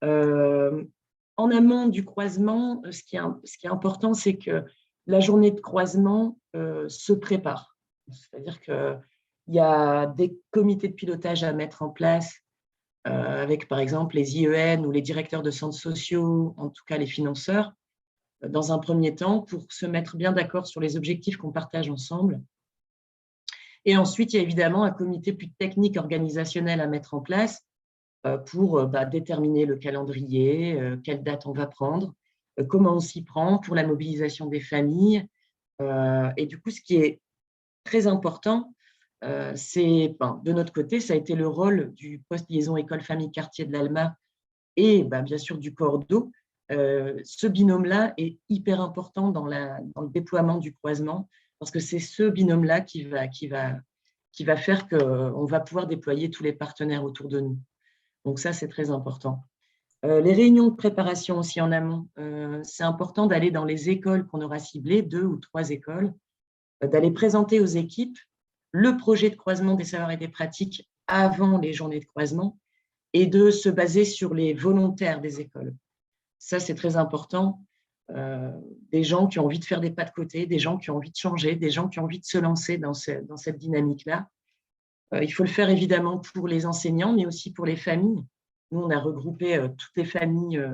En amont du croisement, ce qui est important, c'est que la journée de croisement se prépare. C'est-à-dire qu'il y a des comités de pilotage à mettre en place avec, par exemple, les IEN ou les directeurs de centres sociaux, en tout cas les financeurs, dans un premier temps, pour se mettre bien d'accord sur les objectifs qu'on partage ensemble. Et ensuite, il y a évidemment un comité plus technique organisationnel à mettre en place pour déterminer le calendrier, quelle date on va prendre, comment on s'y prend pour la mobilisation des familles. Et du coup, ce qui est très important, c'est, de notre côté, ça a été le rôle du poste liaison école-famille-quartier de l'Alma et bien sûr du Cordeau. Ce binôme-là est hyper important dans le déploiement du croisement parce que c'est ce binôme-là qui va faire qu'on va pouvoir déployer tous les partenaires autour de nous. Donc ça, c'est très important. Les réunions de préparation aussi en amont, c'est important d'aller dans les écoles qu'on aura ciblées, 2 ou 3 écoles, d'aller présenter aux équipes le projet de croisement des savoirs et des pratiques avant les journées de croisement et de se baser sur les volontaires des écoles. Ça, c'est très important. Des gens qui ont envie de faire des pas de côté, des gens qui ont envie de changer, des gens qui ont envie de se lancer dans cette dynamique-là. Il faut le faire évidemment pour les enseignants, mais aussi pour les familles. Nous, on a regroupé toutes les familles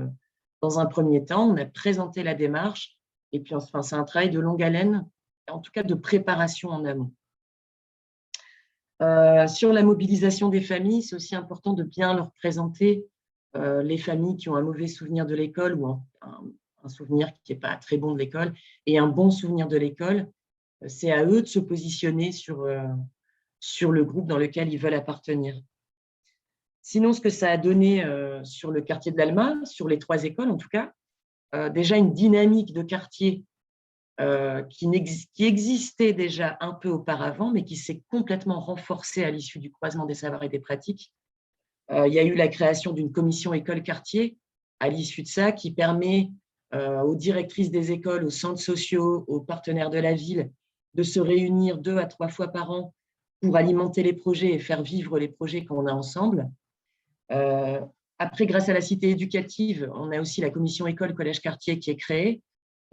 dans un premier temps, on a présenté la démarche, et puis enfin, c'est un travail de longue haleine, en tout cas de préparation en amont. Sur la mobilisation des familles, c'est aussi important de bien leur présenter les familles qui ont un mauvais souvenir de l'école ou un souvenir qui n'est pas très bon de l'école et un bon souvenir de l'école. C'est à eux de se positionner sur le groupe dans lequel ils veulent appartenir. Sinon, ce que ça a donné sur le quartier de l'Alma, sur les 3 écoles en tout cas, déjà une dynamique de quartier qui existait déjà un peu auparavant, mais qui s'est complètement renforcée à l'issue du croisement des savoirs et des pratiques. Il y a eu la création d'une commission école-quartier à l'issue de ça, qui permet aux directrices des écoles, aux centres sociaux, aux partenaires de la ville, de se réunir 2 à 3 fois par an pour alimenter les projets et faire vivre les projets qu'on a ensemble. Après, grâce à la cité éducative, on a aussi la commission école-collège-quartier qui est créée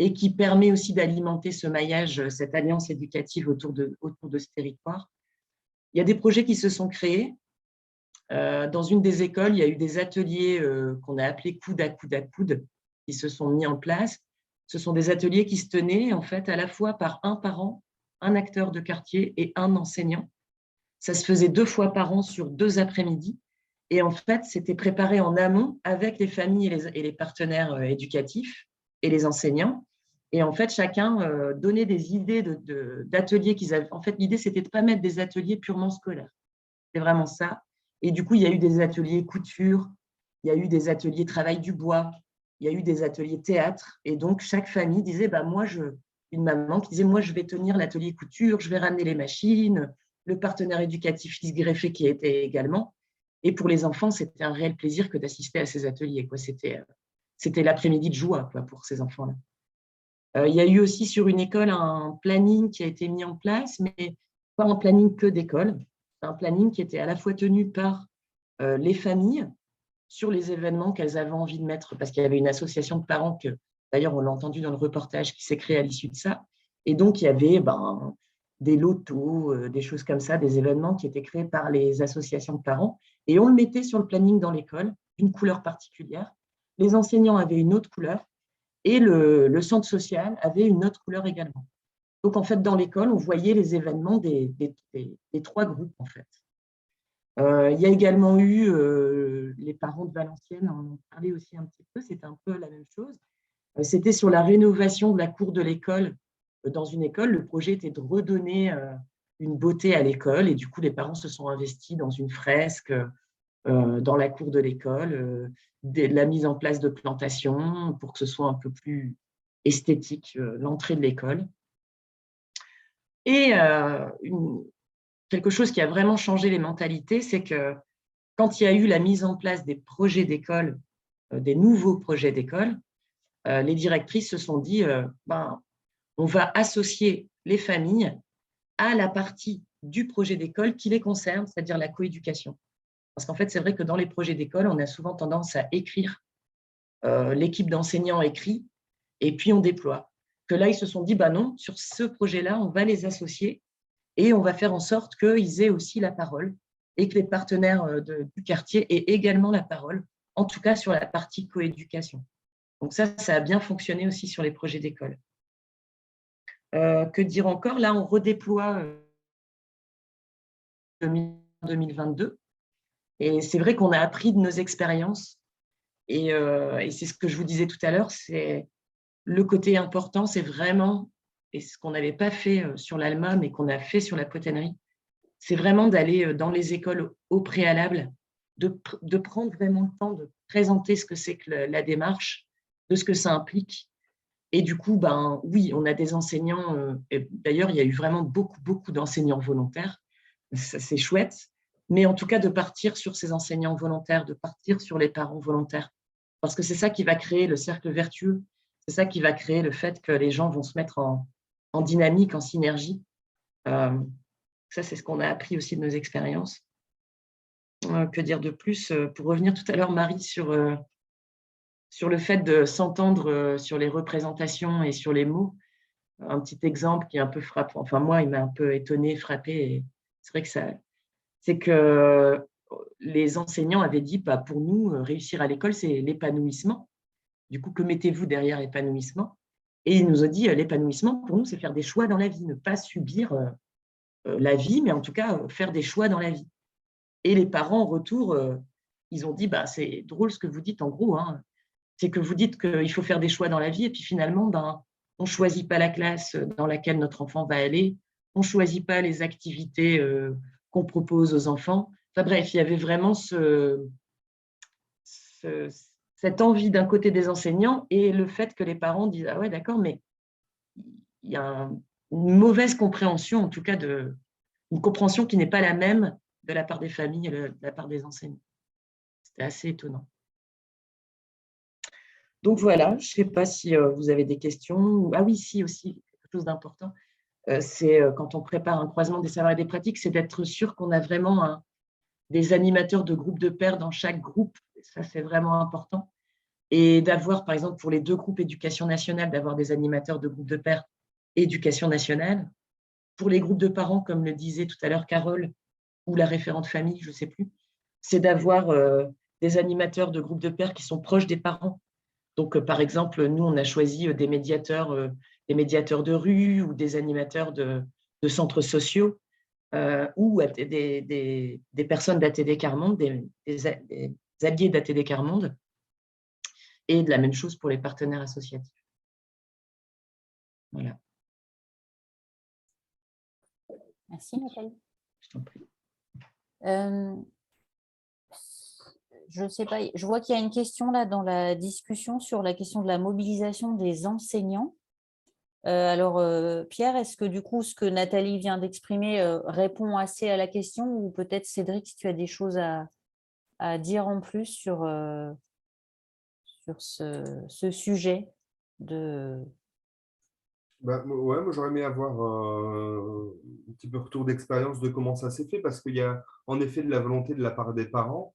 et qui permet aussi d'alimenter ce maillage, cette alliance éducative autour de ce territoire. Il y a des projets qui se sont créés. Dans une des écoles, il y a eu des ateliers qu'on a appelés coude à coude à coude qui se sont mis en place. Ce sont des ateliers qui se tenaient en fait à la fois par un parent, un acteur de quartier et un enseignant. Ça se faisait 2 fois par an sur 2 après-midi. Et en fait, c'était préparé en amont avec les familles et les partenaires éducatifs et les enseignants. Et en fait, chacun donnait des idées d'ateliers qu'ils avaient. En fait, l'idée, c'était de ne pas mettre des ateliers purement scolaires. C'est vraiment ça. Et du coup, il y a eu des ateliers couture, il y a eu des ateliers travail du bois, il y a eu des ateliers théâtre. Et donc, chaque famille disait, une maman qui disait, moi, je vais tenir l'atelier couture, je vais ramener les machines, le partenaire éducatif qui se greffait qui était également. Et pour les enfants, c'était un réel plaisir que d'assister à ces ateliers. C'était l'après-midi de joie pour ces enfants-là. Il y a eu aussi sur une école un planning qui a été mis en place, mais pas un planning que d'école. Un planning qui était à la fois tenu par les familles sur les événements qu'elles avaient envie de mettre, parce qu'il y avait une association de parents que, d'ailleurs, on l'a entendu dans le reportage, qui s'est créée à l'issue de ça. Et donc, il y avait des lotos, des choses comme ça, des événements qui étaient créés par les associations de parents. Et on le mettait sur le planning dans l'école, d'une couleur particulière. Les enseignants avaient une autre couleur et le centre social avait une autre couleur également. Donc, en fait, dans l'école, on voyait les événements des 3 groupes, en fait. Il y a également eu les parents de Valenciennes, on en parlait aussi un petit peu, c'était un peu la même chose. C'était sur la rénovation de la cour de l'école. Dans une école, le projet était de redonner une beauté à l'école et du coup, les parents se sont investis dans une fresque dans la cour de l'école, la mise en place de plantations pour que ce soit un peu plus esthétique, l'entrée de l'école. Et quelque chose qui a vraiment changé les mentalités, c'est que quand il y a eu la mise en place des projets d'école, des nouveaux projets d'école, les directrices se sont dit on va associer les familles à la partie du projet d'école qui les concerne, c'est-à-dire la coéducation. Parce qu'en fait, c'est vrai que dans les projets d'école, on a souvent tendance à écrire, l'équipe d'enseignants écrit, et puis on déploie. Que là, ils se sont dit, non, sur ce projet-là, on va les associer et on va faire en sorte qu'ils aient aussi la parole et que les partenaires du quartier aient également la parole, en tout cas sur la partie coéducation. Donc ça a bien fonctionné aussi sur les projets d'école. Que dire encore? Là, on redéploie 2022 et c'est vrai qu'on a appris de nos expériences et c'est ce que je vous disais tout à l'heure, c'est le côté important, c'est vraiment, et ce qu'on n'avait pas fait sur l'ALMA, mais qu'on a fait sur la potannerie, c'est vraiment d'aller dans les écoles au préalable, de prendre vraiment le temps de présenter ce que c'est que la démarche, de ce que ça implique. Et du coup, oui, on a des enseignants, et d'ailleurs, il y a eu vraiment beaucoup d'enseignants volontaires, c'est chouette, mais en tout cas, de partir sur ces enseignants volontaires, de partir sur les parents volontaires, parce que c'est ça qui va créer le cercle vertueux, c'est ça qui va créer le fait que les gens vont se mettre en dynamique, en synergie. Ça, c'est ce qu'on a appris aussi de nos expériences. Que dire de plus? Pour revenir tout à l'heure, Marie, sur le fait de s'entendre sur les représentations et sur les mots, un petit exemple qui est un peu frappant. Enfin, moi, il m'a un peu étonné, frappé. Et c'est vrai que c'est que les enseignants avaient dit, bah, pour nous, réussir à l'école, c'est l'épanouissement. Du coup, que mettez-vous derrière épanouissement? Et ils nous ont dit, l'épanouissement, pour nous, c'est faire des choix dans la vie, ne pas subir la vie, mais en tout cas, faire des choix dans la vie. Et les parents, en retour, ils ont dit, bah, c'est drôle ce que vous dites, en gros, hein. C'est que vous dites qu'il faut faire des choix dans la vie, et puis finalement, ben, on ne choisit pas la classe dans laquelle notre enfant va aller, on ne choisit pas les activités qu'on propose aux enfants. Enfin bref, il y avait vraiment cette envie d'un côté des enseignants et le fait que les parents disent « Ah ouais, d'accord, mais il y a une mauvaise compréhension, en tout cas une compréhension qui n'est pas la même de la part des familles et de la part des enseignants. » C'était assez étonnant. Donc voilà, je ne sais pas si vous avez des questions. Ah oui, si aussi, quelque chose d'important, c'est quand on prépare un croisement des savoirs et des pratiques, c'est d'être sûr qu'on a vraiment des animateurs de groupes de pairs dans chaque groupe. Ça, c'est vraiment important. Et d'avoir, par exemple, pour les 2 groupes éducation nationale, d'avoir des animateurs de groupes de pairs éducation nationale. Pour les groupes de parents, comme le disait tout à l'heure Carole, ou la référente famille, je ne sais plus, c'est d'avoir des animateurs de groupes de pairs qui sont proches des parents. Donc, par exemple, nous, on a choisi des médiateurs de rue ou des animateurs de centres sociaux ou des personnes d'ATD Quart-Monde, des alliés d'ATD Quart-Monde, et de la même chose pour les partenaires associatifs. Voilà. Merci, Nathalie. Je t'en prie. Je ne sais pas, je vois qu'il y a une question là dans la discussion sur la question de la mobilisation des enseignants. Alors, Pierre, est-ce que du coup, ce que Nathalie vient d'exprimer répond assez à la question, ou peut-être Cédric, si tu as des choses à dire en plus sur ce sujet de… Ouais, moi j'aurais aimé avoir un petit peu retour d'expérience de comment ça s'est fait, parce qu'il y a en effet de la volonté de la part des parents.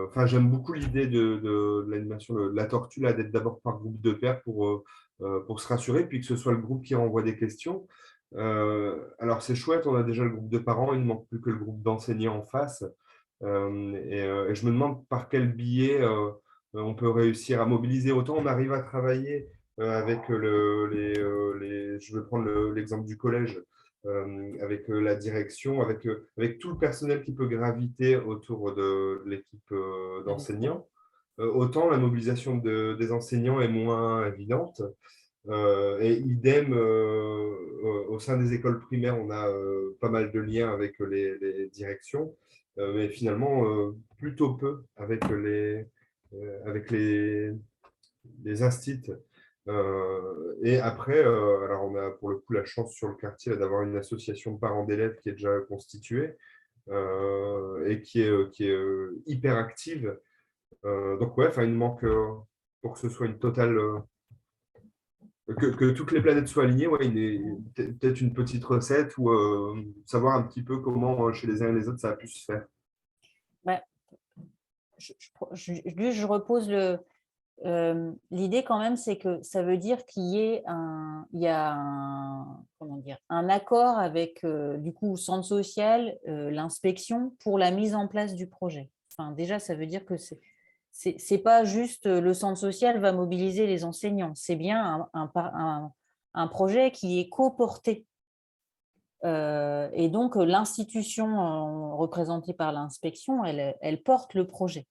Enfin, j'aime beaucoup l'idée de l'animation de la tortue, là, d'être d'abord par groupe de pairs pour se rassurer, puis que ce soit le groupe qui renvoie des questions. Alors c'est chouette, on a déjà le groupe de parents, il ne manque plus que le groupe d'enseignants en face. Et je me demande par quel biais on peut réussir à mobiliser. Autant on arrive à travailler avec je vais prendre l'exemple du collège, avec la direction, avec tout le personnel qui peut graviter autour de l'équipe d'enseignants. Autant la mobilisation des enseignants est moins évidente. Et idem, au sein des écoles primaires, on a pas mal de liens avec les directions, mais finalement plutôt peu avec les instituts. Et après, alors on a pour le coup la chance sur le quartier d'avoir une association de parents d'élèves qui est déjà constituée et qui est hyper active. Donc ouais, il nous manque, pour que ce soit une totale… que toutes les planètes soient alignées, ouais, peut-être une petite recette ou savoir un petit peu comment chez les uns et les autres ça a pu se faire. Ouais. Je repose l'idée quand même, c'est que ça veut dire qu'il y a un accord avec du coup le centre social, l'inspection pour la mise en place du projet. Enfin, déjà, ça veut dire que c'est pas juste le centre social va mobiliser les enseignants, c'est bien un projet qui est coporté. Et donc, l'institution représentée par l'inspection, elle porte le projet.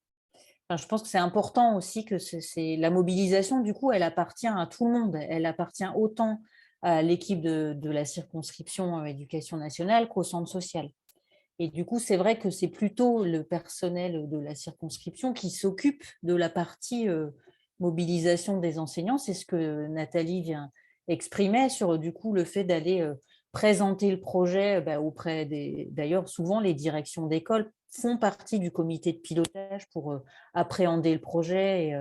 Enfin, je pense que c'est important aussi que la mobilisation, du coup, elle appartient à tout le monde. Elle appartient autant à l'équipe de la circonscription éducation nationale qu'au centre social. Et du coup, c'est vrai que c'est plutôt le personnel de la circonscription qui s'occupe de la partie mobilisation des enseignants. C'est ce que Nathalie vient exprimer sur du coup le fait d'aller présenter le projet auprès d'ailleurs souvent les directions d'école. font partie du comité de pilotage pour appréhender le projet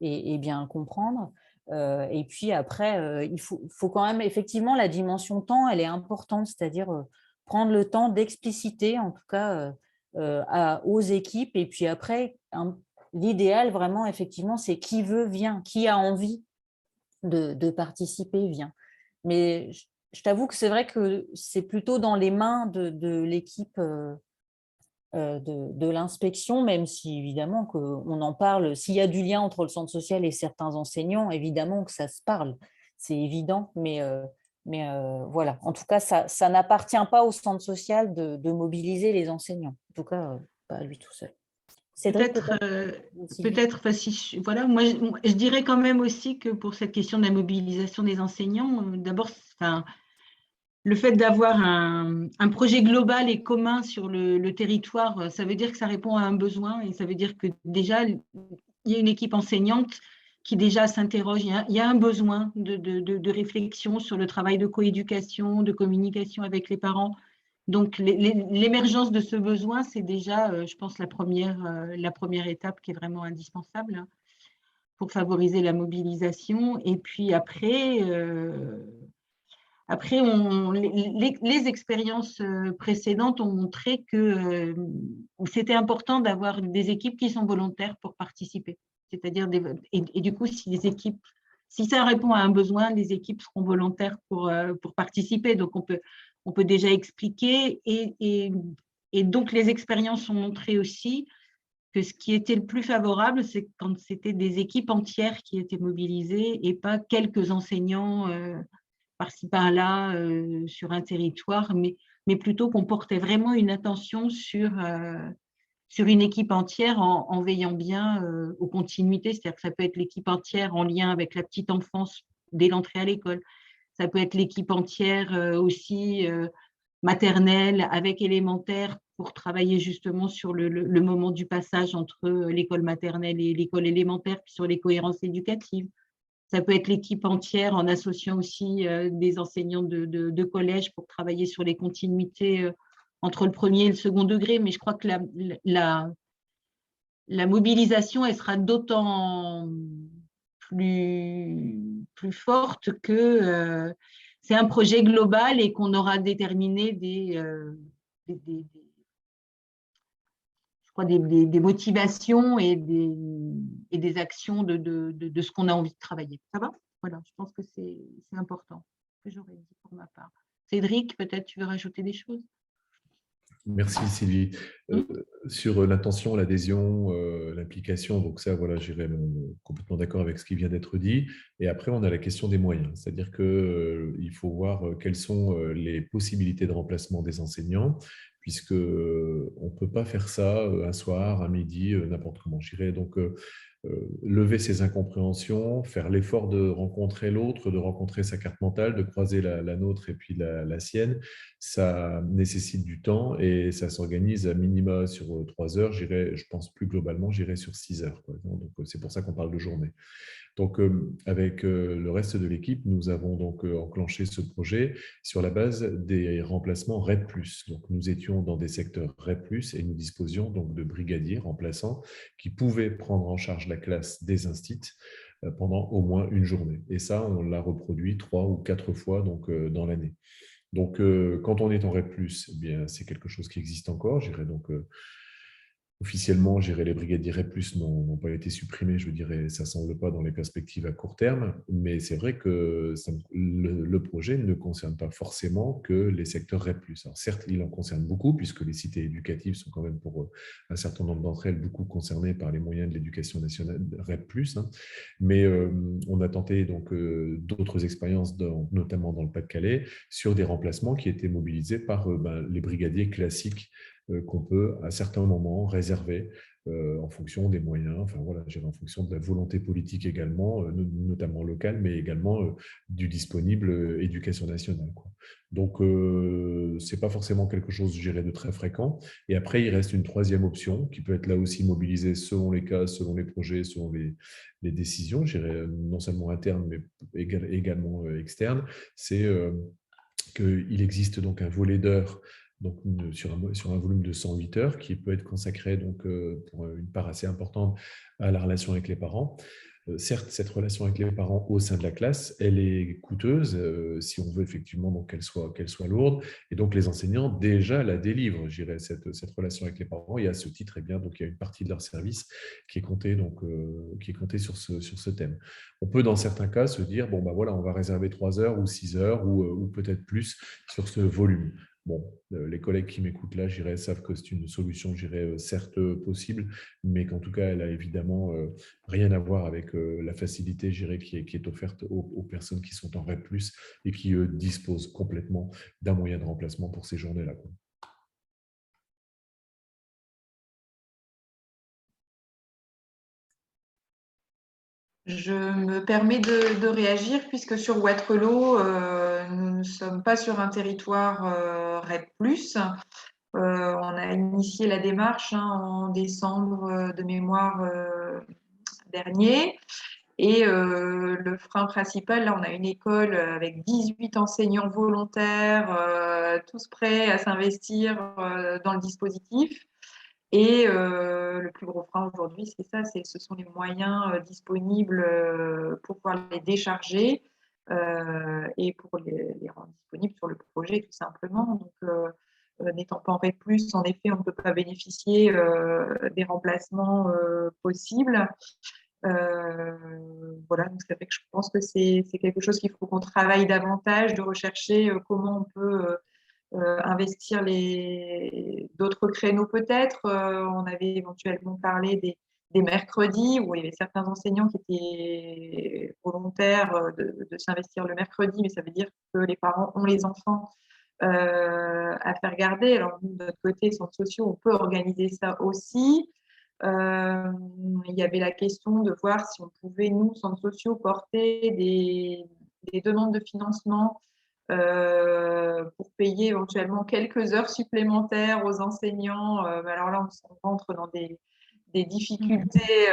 et bien le comprendre. Et puis après, il faut quand même, effectivement, la dimension temps, elle est importante, c'est-à-dire prendre le temps d'expliciter, en tout cas, aux équipes. Et puis après, l'idéal, vraiment, effectivement, c'est qui veut, vient, qui a envie de participer, vient. Mais je t'avoue que c'est vrai que c'est plutôt dans les mains de l'équipe de l'inspection, même si évidemment qu'on en parle. S'il y a du lien entre le centre social et certains enseignants, évidemment que ça se parle, c'est évident, mais voilà. En tout cas, ça n'appartient pas au centre social de mobiliser les enseignants, en tout cas, pas à lui tout seul. Peut-être, voilà, moi je dirais quand même aussi que pour cette question de la mobilisation des enseignants, d'abord, le fait d'avoir un projet global et commun sur le territoire, ça veut dire que ça répond à un besoin et ça veut dire que déjà, il y a une équipe enseignante qui déjà s'interroge, il y a un besoin de réflexion sur le travail de coéducation, de communication avec les parents. Donc, l'émergence de ce besoin, c'est déjà, je pense, la première étape qui est vraiment indispensable pour favoriser la mobilisation. Et puis après, les expériences précédentes ont montré que c'était important d'avoir des équipes qui sont volontaires pour participer. C'est-à-dire, et du coup, si ça répond à un besoin, les équipes seront volontaires pour participer. Donc, on peut déjà expliquer. Et donc, les expériences ont montré aussi que ce qui était le plus favorable, c'est quand c'était des équipes entières qui étaient mobilisées et pas quelques enseignants par-ci, par-là, sur un territoire, mais plutôt qu'on portait vraiment une attention sur une équipe entière en veillant bien aux continuités. C'est-à-dire que ça peut être l'équipe entière en lien avec la petite enfance dès l'entrée à l'école. Ça peut être l'équipe entière aussi maternelle avec élémentaire pour travailler justement sur le moment du passage entre l'école maternelle et l'école élémentaire, puis sur les cohérences éducatives. Ça peut être l'équipe entière en associant aussi des enseignants de collège pour travailler sur les continuités entre le premier et le second degré. Mais je crois que la mobilisation, elle sera d'autant plus forte que c'est un projet global et qu'on aura déterminé des motivations et des actions de ce qu'on a envie de travailler. Ça va? Voilà, je pense que c'est important, que j'aurais dit pour ma part. Cédric, peut-être tu veux rajouter des choses? Merci Sylvie. Sur l'intention, l'adhésion, l'implication, donc ça, voilà, j'irai complètement d'accord avec ce qui vient d'être dit. Et après, on a la question des moyens, c'est-à-dire qu'il faut voir quelles sont les possibilités de remplacement des enseignants, puisqu'on ne peut pas faire ça un soir, un midi, n'importe comment. J'irai donc lever ses incompréhensions, faire l'effort de rencontrer l'autre, de rencontrer sa carte mentale, de croiser la nôtre et puis la sienne. Ça nécessite du temps et ça s'organise à minima sur 3 heures. Je pense plus globalement, j'irai sur 6 heures. Donc, c'est pour ça qu'on parle de journée. Donc, avec le reste de l'équipe, nous avons donc enclenché ce projet sur la base des remplacements REP+. Donc, nous étions dans des secteurs REP+, et nous disposions donc de brigadiers remplaçants qui pouvaient prendre en charge la classe des instituts pendant au moins une journée. Et ça, on l'a reproduit 3 ou 4 fois donc, dans l'année. Donc, quand on est en REP+, eh bien, c'est quelque chose qui existe encore. J'irai donc officiellement, les brigadiers REP+ n'ont pas été supprimés, je dirais, ça ne semble pas dans les perspectives à court terme, mais c'est vrai que le projet ne concerne pas forcément que les secteurs REP+. Alors certes, il en concerne beaucoup, puisque les cités éducatives sont quand même, pour un certain nombre d'entre elles, beaucoup concernées par les moyens de l'éducation nationale REP+, mais on a tenté donc d'autres expériences, notamment dans le Pas-de-Calais, sur des remplacements qui étaient mobilisés par les brigadiers classiques qu'on peut à certains moments réserver en fonction des moyens, enfin voilà, en fonction de la volonté politique également, notamment locale, mais également du disponible éducation nationale, quoi. Donc, ce n'est pas forcément quelque chose, je dirais, de très fréquent. Et après, il reste une troisième option qui peut être là aussi mobilisée selon les cas, selon les projets, selon les décisions, je dirais, non seulement internes, mais également externes. C'est qu'il existe donc un volet d'heures donc sur un volume de 108 heures, qui peut être consacré donc, pour une part assez importante à la relation avec les parents. Certes, cette relation avec les parents au sein de la classe, elle est coûteuse si on veut effectivement donc qu'elle soit lourde. Et donc, les enseignants déjà la délivrent, je dirais, cette relation avec les parents. Et à ce titre, eh bien, donc, il y a une partie de leur service qui est comptée, sur ce thème. On peut, dans certains cas, se dire, bon, ben voilà, on va réserver 3 heures ou 6 heures ou peut-être plus sur ce volume. Bon, les collègues qui m'écoutent là, je dirais, savent que c'est une solution, je dirais, certes possible, mais qu'en tout cas, elle a évidemment rien à voir avec la facilité, je dirais, qui est offerte aux personnes qui sont en REP+, et qui disposent complètement d'un moyen de remplacement pour ces journées-là. Je me permets de réagir puisque sur Wattrelos, nous ne sommes pas sur un territoire REP+. On a initié la démarche en décembre de mémoire dernier. Et le frein principal, là, on a une école avec 18 enseignants volontaires, tous prêts à s'investir dans le dispositif. Et le plus gros frein aujourd'hui, c'est ça, ce sont les moyens disponibles pour pouvoir les décharger et pour les rendre disponibles sur le projet, tout simplement. Donc, n'étant pas en REP+, en effet, on ne peut pas bénéficier des remplacements possibles. Voilà, donc ça fait que je pense que c'est quelque chose qu'il faut qu'on travaille davantage, de rechercher comment on peut investir d'autres créneaux peut-être. On avait éventuellement parlé des mercredis où il y avait certains enseignants qui étaient volontaires de s'investir le mercredi, mais ça veut dire que les parents ont les enfants à faire garder. Alors nous, de notre côté, centres sociaux, on peut organiser ça aussi. Il y avait la question de voir si on pouvait, nous, centres sociaux, porter des demandes de financement pour payer éventuellement quelques heures supplémentaires aux enseignants. Alors là, on rentre dans des difficultés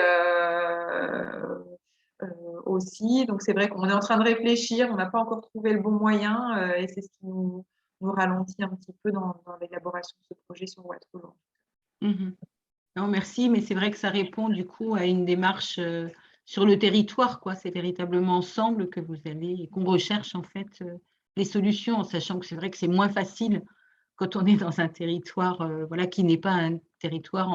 aussi. Donc, c'est vrai qu'on est en train de réfléchir. On n'a pas encore trouvé le bon moyen et c'est ce qui nous ralentit un petit peu dans l'élaboration de ce projet sur Wattrelos. Non, merci, mais c'est vrai que ça répond du coup à une démarche sur le territoire, quoi. C'est véritablement ensemble que vous allez et qu'on recherche en fait les solutions, en sachant que c'est vrai que c'est moins facile quand on est dans un territoire voilà, qui n'est pas un territoire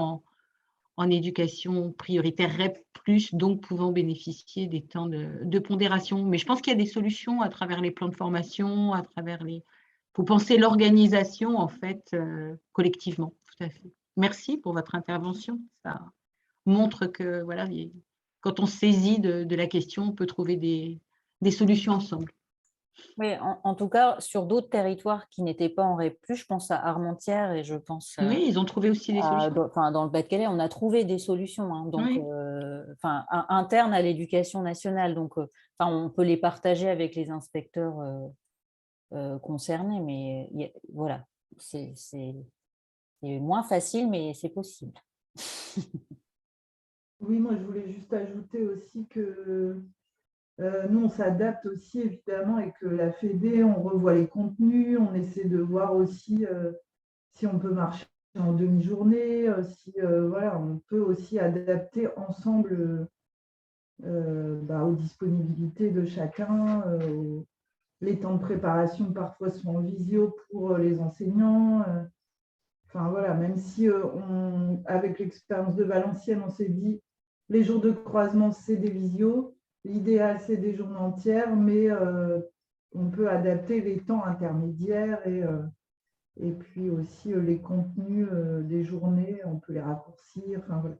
en éducation prioritaire REP+, donc pouvant bénéficier des temps de pondération. Mais je pense qu'il y a des solutions à travers les plans de formation, à travers les… Il faut penser l'organisation en fait collectivement, tout à fait. Merci pour votre intervention. Ça montre que voilà, quand on se saisit de la question, on peut trouver des solutions ensemble. Oui, en tout cas, sur d'autres territoires qui n'étaient pas en REP+, je pense à Armentières et je pense oui, ils ont trouvé aussi des solutions. Dans le Pas-de-Calais, on a trouvé des solutions, hein, donc, oui. Internes à l'éducation nationale. Donc, on peut les partager avec les inspecteurs concernés, mais voilà, c'est moins facile, mais c'est possible. Oui, moi, je voulais juste ajouter aussi que nous, on s'adapte aussi, évidemment, et que la Fédé, on revoit les contenus, on essaie de voir aussi si on peut marcher en demi-journée, si voilà, on peut aussi adapter ensemble aux disponibilités de chacun. Les temps de préparation, parfois, sont en visio pour les enseignants. Enfin, voilà, même si avec l'expérience de Valenciennes, on s'est dit les jours de croisement, c'est des visios. L'idéal, c'est des journées entières, mais on peut adapter les temps intermédiaires et puis aussi les contenus des journées, on peut les raccourcir. Enfin, voilà.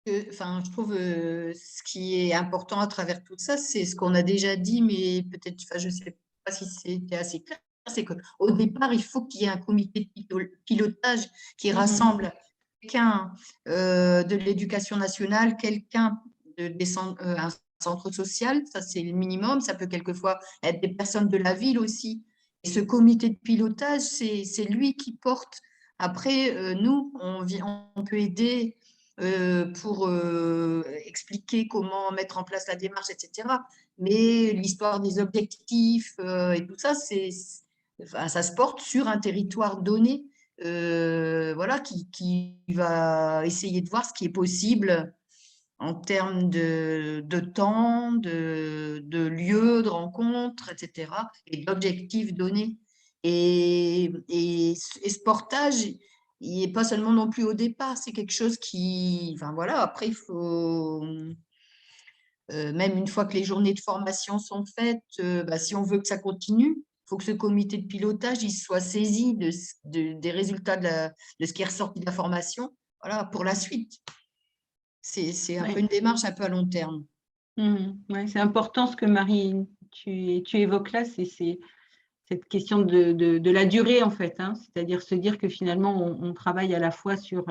Je trouve ce qui est important à travers tout ça, c'est ce qu'on a déjà dit, mais peut-être, je ne sais pas si c'était assez clair, c'est qu'au départ, il faut qu'il y ait un comité de pilotage qui rassemble quelqu'un de l'éducation nationale, quelqu'un un centre social, ça c'est le minimum, ça peut quelquefois être des personnes de la ville aussi. Et ce comité de pilotage, c'est lui qui porte. Après, nous, on peut aider pour expliquer comment mettre en place la démarche, etc. Mais l'histoire des objectifs et tout ça, ça se porte sur un territoire donné, voilà, qui va essayer de voir ce qui est possible en termes de temps, de lieux de rencontre, etc., et d'objectifs donnés. Et ce portage, il n'est pas seulement non plus au départ, c'est quelque chose qui… Enfin voilà, après, il faut… même une fois que les journées de formation sont faites, si on veut que ça continue, il faut que ce comité de pilotage il soit saisi des résultats de ce qui est ressorti de la formation, voilà, pour la suite. C'est un peu une démarche un peu à long terme. Ouais, c'est important ce que Marie, tu évoques là, c'est cette question de la durée en fait, hein, c'est-à-dire se dire que finalement on travaille à la fois sur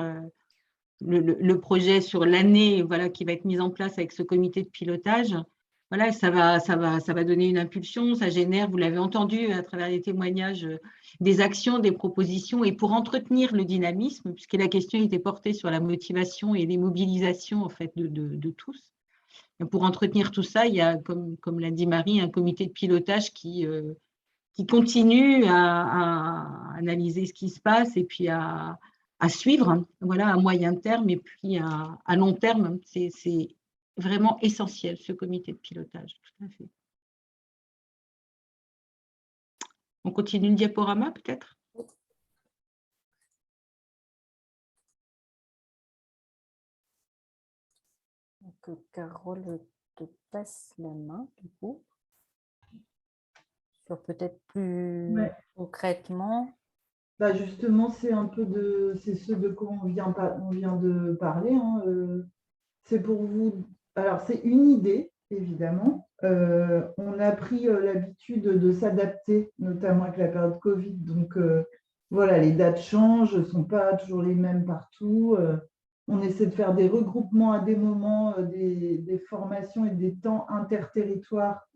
le projet, sur l'année voilà, qui va être mise en place avec ce comité de pilotage. Voilà, ça va donner une impulsion, ça génère, vous l'avez entendu à travers les témoignages, des actions, des propositions, et pour entretenir le dynamisme, puisque la question était portée sur la motivation et les mobilisations en fait de tous. Et pour entretenir tout ça, il y a, comme l'a dit Marie, un comité de pilotage qui continue à analyser ce qui se passe et puis à suivre, voilà, à moyen terme et puis à long terme. C'est vraiment essentiel, ce comité de pilotage, tout à fait. On continue le diaporama, peut-être? Donc, Carole, je te passe la main, du coup, sur peut-être plus concrètement. Bah justement, c'est ce de quoi on vient de parler, hein. C'est pour vous. Alors, c'est une idée, évidemment. On a pris l'habitude de s'adapter, notamment avec la période Covid. Donc, voilà, les dates changent, ne sont pas toujours les mêmes partout. On essaie de faire des regroupements à des moments, des formations et des temps interterritoires.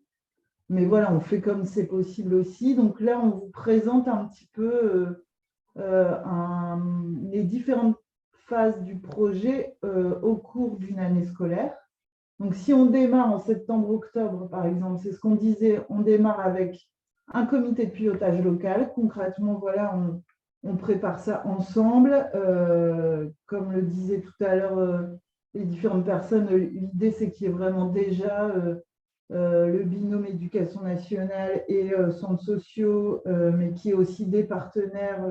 Mais voilà, on fait comme c'est possible aussi. Donc là, on vous présente un petit peu les différentes phases du projet au cours d'une année scolaire. Donc, si on démarre en septembre-octobre, par exemple, c'est ce qu'on disait, on démarre avec un comité de pilotage local. Concrètement, voilà, on prépare ça ensemble. Comme le disaient tout à l'heure les différentes personnes, l'idée, c'est qu'il y ait vraiment déjà le binôme éducation nationale et centres sociaux, mais qui est aussi des partenaires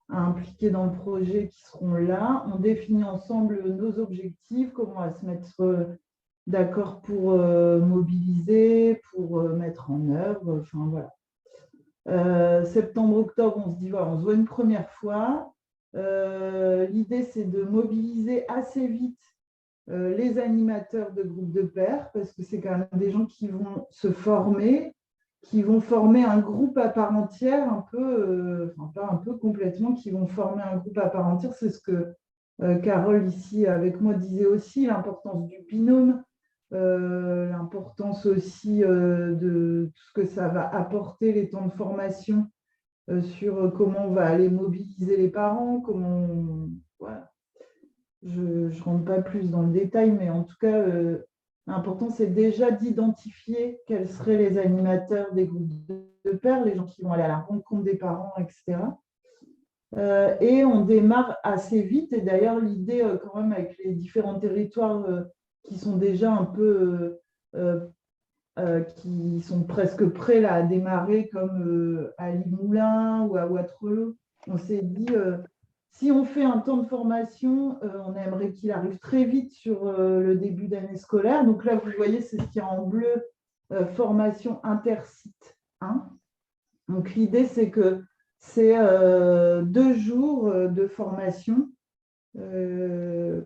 à impliquer dans le projet qui seront là. On définit ensemble nos objectifs, comment on va se mettre d'accord pour mobiliser, pour mettre en œuvre, enfin voilà. Septembre-octobre, on se dit, voilà, on se voit une première fois. L'idée, c'est de mobiliser assez vite les animateurs de groupes de pairs, parce que c'est quand même des gens qui vont se former, qui vont former un groupe à part entière, un peu, enfin pas un peu, complètement, qui vont former un groupe à part entière. C'est ce que Carole, ici, avec moi, disait aussi, l'importance du binôme, l'importance aussi de tout ce que ça va apporter, les temps de formation, sur comment on va aller mobiliser les parents, comment… Voilà. Je ne rentre pas plus dans le détail, mais en tout cas, l'important, c'est déjà d'identifier quels seraient les animateurs des groupes de pairs, les gens qui vont aller à la rencontre des parents, etc. Et on démarre assez vite. Et d'ailleurs, l'idée, quand même, avec les différents territoires qui sont déjà un peu… qui sont presque prêts là, à démarrer, comme à Limoulin ou à Wattrelos, on s'est dit… si on fait un temps de formation, on aimerait qu'il arrive très vite sur le début d'année scolaire. Donc là, vous voyez, c'est ce qui est en bleu, formation intersite 1. Donc l'idée, c'est que c'est 2 jours de formation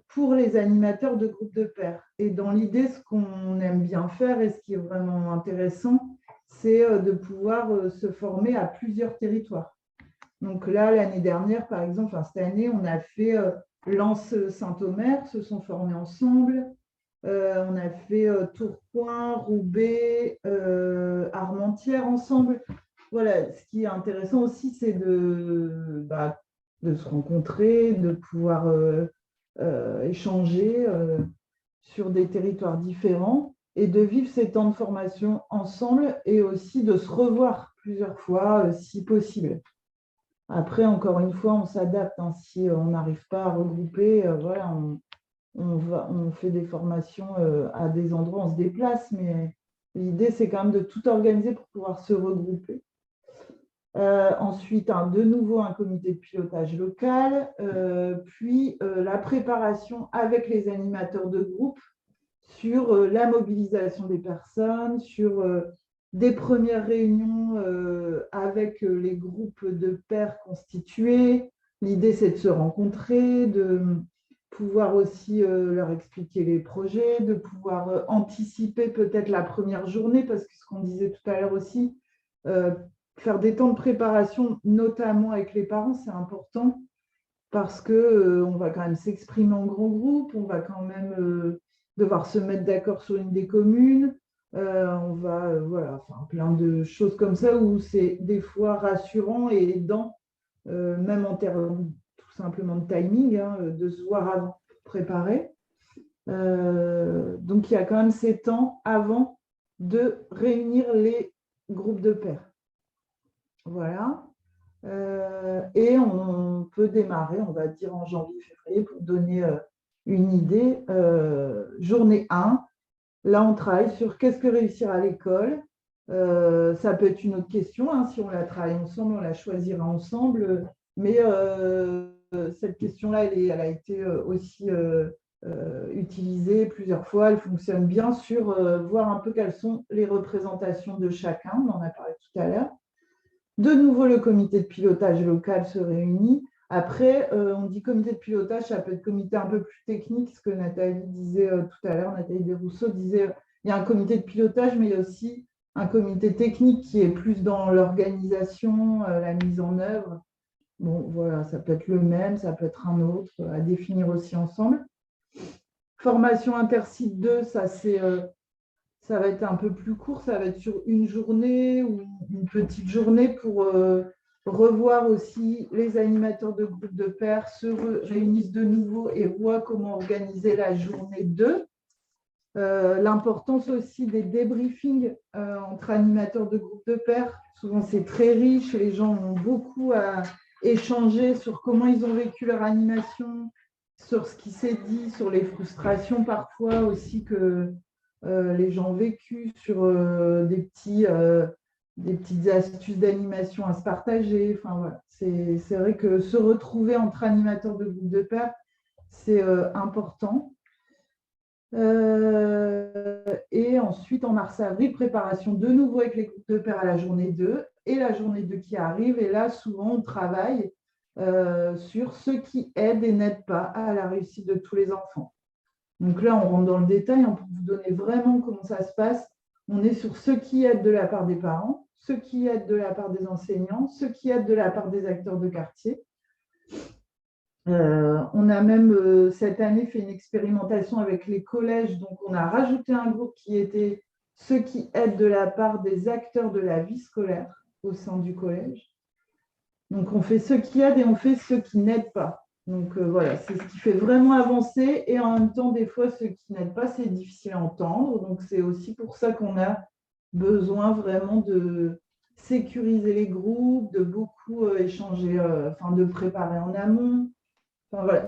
pour les animateurs de groupes de pairs. Et dans l'idée, ce qu'on aime bien faire et ce qui est vraiment intéressant, c'est de pouvoir se former à plusieurs territoires. Donc là, l'année dernière, par exemple, enfin, cette année, on a fait Lens-Saint-Omer, se sont formés ensemble. On a fait Tourcoing, Roubaix, Armentières ensemble. Voilà, ce qui est intéressant aussi, c'est de se rencontrer, de pouvoir échanger sur des territoires différents et de vivre ces temps de formation ensemble et aussi de se revoir plusieurs fois si possible. Après, encore une fois, on s'adapte. Hein. Si on n'arrive pas à regrouper, voilà, on fait des formations à des endroits, on se déplace, mais l'idée, c'est quand même de tout organiser pour pouvoir se regrouper. Ensuite, de nouveau, un comité de pilotage local, puis la préparation avec les animateurs de groupe sur la mobilisation des personnes, sur des premières réunions avec les groupes de pairs constitués. L'idée, c'est de se rencontrer, de pouvoir aussi leur expliquer les projets, de pouvoir anticiper peut-être la première journée, parce que ce qu'on disait tout à l'heure aussi, faire des temps de préparation, notamment avec les parents, c'est important, parce qu'on va quand même s'exprimer en grand groupe, on va quand même devoir se mettre d'accord sur une des communes, on va voilà, faire plein de choses comme ça où c'est des fois rassurant et aidant, même en termes tout simplement de timing, hein, de se voir avant pour préparer. Donc il y a quand même ces temps avant de réunir les groupes de pairs. Voilà. Et on peut démarrer, on va dire en janvier-février, pour donner une idée. Journée 1, là on travaille sur qu'est-ce que réussir à l'école. Ça peut être une autre question, hein, si on la travaille ensemble, on la choisira ensemble. Mais cette question-là, elle a été aussi utilisée plusieurs fois, elle fonctionne bien sur voir un peu quelles sont les représentations de chacun, on en a parlé tout à l'heure. De nouveau, le comité de pilotage local se réunit. Après, on dit comité de pilotage, ça peut être comité un peu plus technique, ce que Nathalie disait tout à l'heure, Nathalie Desrousseaux disait, il y a un comité de pilotage, mais il y a aussi un comité technique qui est plus dans l'organisation, la mise en œuvre. Bon, voilà, ça peut être le même, ça peut être un autre, à définir aussi ensemble. Formation Intercite 2, ça va être un peu plus court, ça va être sur une journée ou une petite journée pour revoir aussi les animateurs de groupes de pairs se réunissent de nouveau et voient comment organiser la journée 2. L'importance aussi des débriefings entre animateurs de groupes de pairs. Souvent, c'est très riche, les gens ont beaucoup à échanger sur comment ils ont vécu leur animation, sur ce qui s'est dit, sur les frustrations parfois aussi que les gens ont vécu, sur des petites astuces d'animation à se partager. Enfin, voilà. C'est vrai que se retrouver entre animateurs de groupe de pairs, c'est important. Et ensuite, en mars-avril, préparation de nouveau avec les groupes de pairs à la journée 2 et la journée 2 qui arrive. Et là, souvent, on travaille sur ce qui aide et n'aide pas à la réussite de tous les enfants. Donc là, on rentre dans le détail pour vous donner vraiment comment ça se passe. On est sur ce qui aide de la part des parents, ce qui aide de la part des enseignants, ce qui aide de la part des acteurs de quartier. On a même cette année fait une expérimentation avec les collèges. Donc, on a rajouté un groupe qui était ceux qui aident de la part des acteurs de la vie scolaire au sein du collège. Donc, on fait ceux qui aident et on fait ceux qui n'aident pas. Donc, voilà, c'est ce qui fait vraiment avancer. Et en même temps, des fois, ceux qui n'aident pas, c'est difficile à entendre. Donc, c'est aussi pour ça qu'on a besoin vraiment de sécuriser les groupes, de beaucoup échanger, de préparer en amont. Enfin, voilà,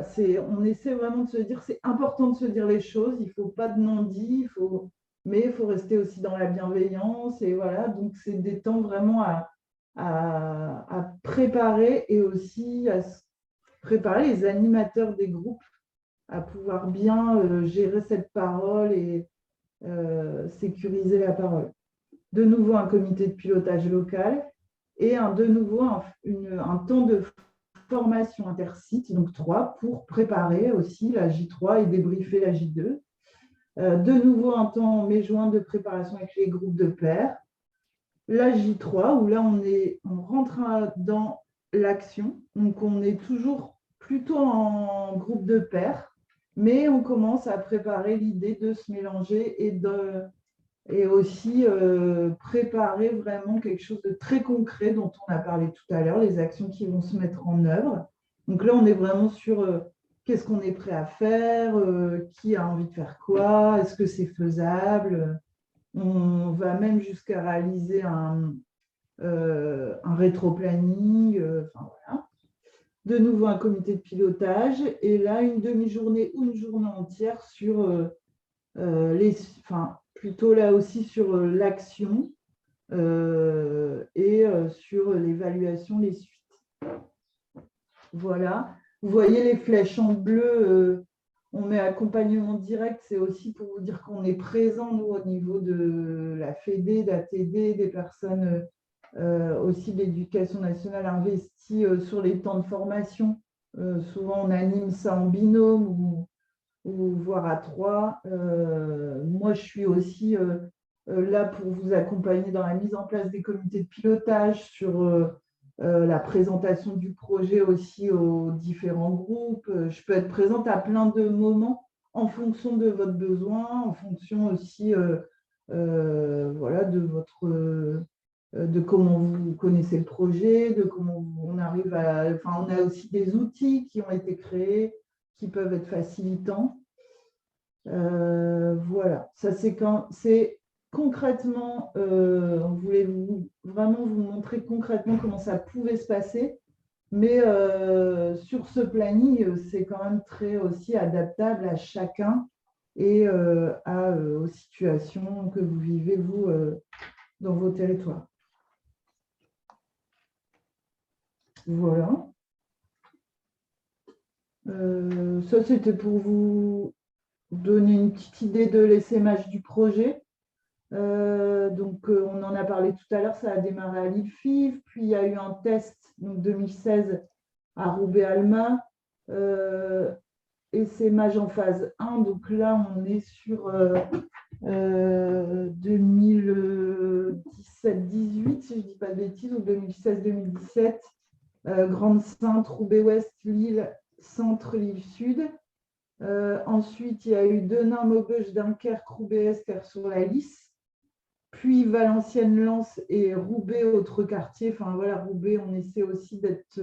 on essaie vraiment de se dire, c'est important de se dire les choses, il ne faut pas de non-dit, mais il faut rester aussi dans la bienveillance. Et voilà, donc c'est des temps vraiment à préparer et aussi à préparer les animateurs des groupes à pouvoir bien gérer cette parole et sécuriser la parole. De nouveau, un comité de pilotage local et de nouveau un temps de formation intercite, donc 3, pour préparer aussi la J3 et débriefer la J2. De nouveau, un temps mai-juin de préparation avec les groupes de pairs. La J3, où là, on rentre dans l'action. Donc, on est toujours plutôt en groupe de pairs, mais on commence à préparer l'idée de se mélanger et aussi préparer vraiment quelque chose de très concret dont on a parlé tout à l'heure, les actions qui vont se mettre en œuvre. Donc là, on est vraiment sur qu'est-ce qu'on est prêt à faire, qui a envie de faire quoi, est-ce que c'est faisable. On va même jusqu'à réaliser un rétro-planning, enfin, voilà. De nouveau un comité de pilotage et là une demi-journée ou une journée entière sur plutôt là aussi sur l'action et sur l'évaluation, les suites. Voilà. Vous voyez les flèches en bleu, on met accompagnement direct, c'est aussi pour vous dire qu'on est présent, nous, au niveau de la FED, d'ATD, des personnes aussi de l'éducation nationale investies sur les temps de formation. Souvent, on anime ça en binôme ou voire à 3. Moi, je suis aussi là pour vous accompagner dans la mise en place des comités de pilotage sur la présentation du projet aussi aux différents groupes. Je peux être présente à plein de moments en fonction de votre besoin, en fonction aussi voilà, de votre de comment vous connaissez le projet, de comment on arrive à... Enfin, on a aussi des outils qui ont été créés qui peuvent être facilitants. Voilà, ça c'est concrètement, on voulait vraiment vous montrer concrètement comment ça pouvait se passer, mais sur ce planning, c'est quand même très aussi adaptable à chacun et aux situations que vous vivez, vous, dans vos territoires. Voilà. Ça, c'était pour vous donner une petite idée de l'essaimage du projet. Donc, on en a parlé tout à l'heure, ça a démarré à Lille-Fives, puis il y a eu un test, donc 2016, à Roubaix-Alma, essaimage en phase 1. Donc là, on est sur 2017-18, si je ne dis pas de bêtises, ou 2016-2017. Grande-Sainte, Roubaix-Ouest, Lille, Centre, Lille-Sud. Ensuite, il y a eu Denain, Maubeuge, Dunkerque, Roubaix-Est, Terre-sur-la-Lys. Puis Valenciennes-Lens et Roubaix, autre quartier. Enfin voilà, Roubaix, on essaie aussi d'être,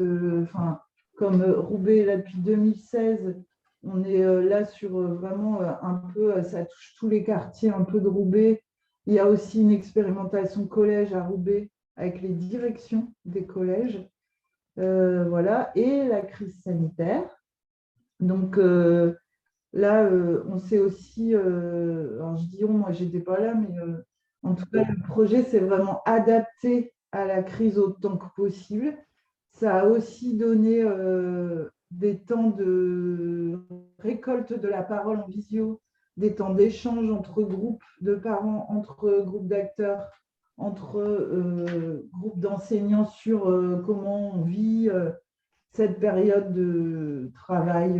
comme Roubaix là depuis 2016, on est là sur vraiment un peu, ça touche tous les quartiers un peu de Roubaix. Il y a aussi une expérimentation collège à Roubaix avec les directions des collèges. Voilà, et la crise sanitaire. Donc là, on sait aussi, alors je dis on, moi j'étais pas là, mais en tout cas, le projet s'est vraiment adapté à la crise autant que possible. Ça a aussi donné des temps de récolte de la parole en visio, des temps d'échange entre groupes de parents, entre groupes d'acteurs, entre groupes d'enseignants sur comment on vit cette période de travail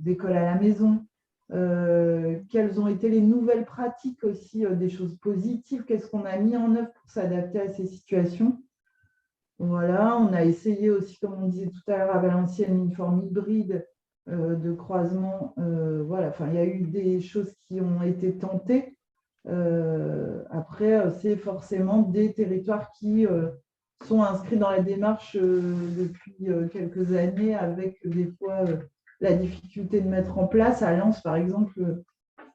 d'école à la maison. Quelles ont été les nouvelles pratiques aussi, des choses positives, qu'est-ce qu'on a mis en œuvre pour s'adapter à ces situations. Voilà, on a essayé aussi, comme on disait tout à l'heure, à Valenciennes, une forme hybride de croisement. Voilà, enfin, il y a eu des choses qui ont été tentées. Après, c'est forcément des territoires qui sont inscrits dans la démarche depuis quelques années, avec des fois la difficulté de mettre en place. À Lens, par exemple,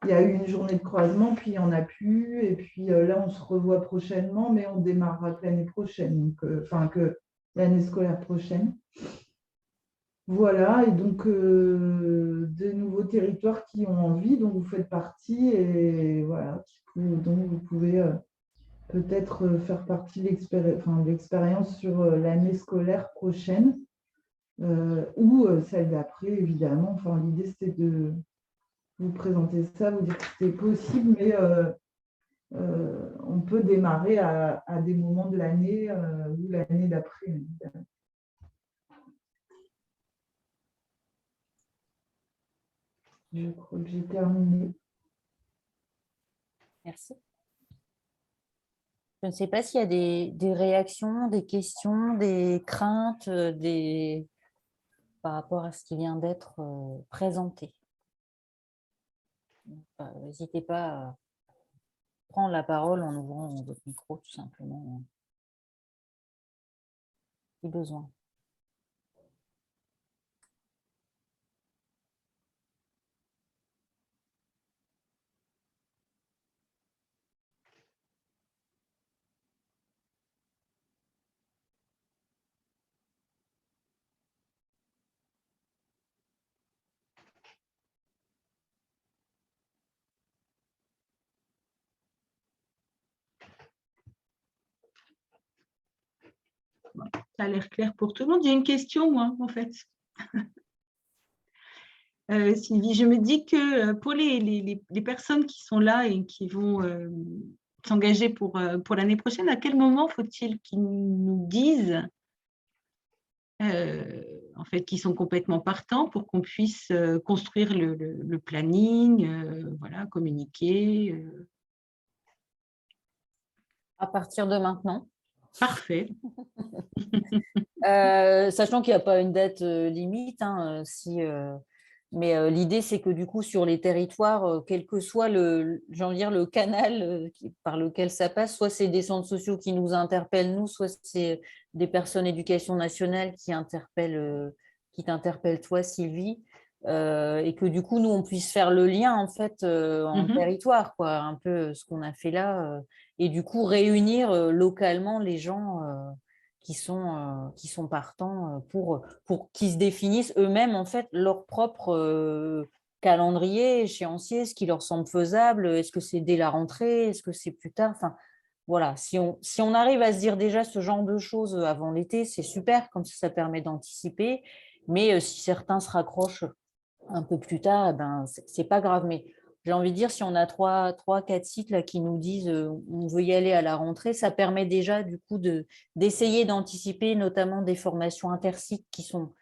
il y a eu une journée de croisement, puis il n'y en a plus. Et puis là, on se revoit prochainement, mais on démarrera que l'année prochaine, donc, que l'année scolaire prochaine. Voilà, et donc des nouveaux territoires qui ont envie, dont vous faites partie, et voilà, dont vous pouvez peut-être faire partie de l'expérience sur l'année scolaire prochaine, ou celle d'après, évidemment. Enfin, l'idée, c'était de vous présenter ça, vous dire que c'était possible, mais on peut démarrer à des moments de l'année ou l'année d'après, évidemment. Je crois que j'ai terminé. Merci. Je ne sais pas s'il y a des réactions, des questions, des craintes par rapport à ce qui vient d'être présenté. N'hésitez pas à prendre la parole en ouvrant votre micro, tout simplement, si besoin. Ça a l'air clair pour tout le monde. J'ai une question, moi, en fait. Sylvie, je me dis que pour les personnes qui sont là et qui vont s'engager pour l'année prochaine, à quel moment faut-il qu'ils nous disent en fait, qu'ils sont complètement partants pour qu'on puisse construire le planning, voilà, communiquer. À partir de maintenant. Parfait. Sachant qu'il n'y a pas une date limite, hein, mais l'idée, c'est que du coup, sur les territoires, quel que soit j'ai envie de dire, le canal par lequel ça passe, soit c'est des centres sociaux qui nous interpellent, nous, soit c'est des personnes éducation nationale qui t'interpellent toi, Sylvie, et que du coup, nous, on puisse faire le lien, en fait, en territoire, quoi, un peu ce qu'on a fait là, et du coup, réunir localement les gens qui sont partants pour qu'ils se définissent eux-mêmes en fait leur propre calendrier, échéancier, ce qui leur semble faisable. Est-ce que c'est dès la rentrée? Est-ce que c'est plus tard? Enfin, voilà, si on arrive à se dire déjà ce genre de choses avant l'été, c'est super, comme ça permet d'anticiper. Mais si certains se raccrochent un peu plus tard, eh ben, c'est pas grave. Mais j'ai envie de dire, si on a 3-4 sites là, qui nous disent on veut y aller à la rentrée, ça permet déjà du coup d'essayer d'anticiper notamment des formations intersites qui sont…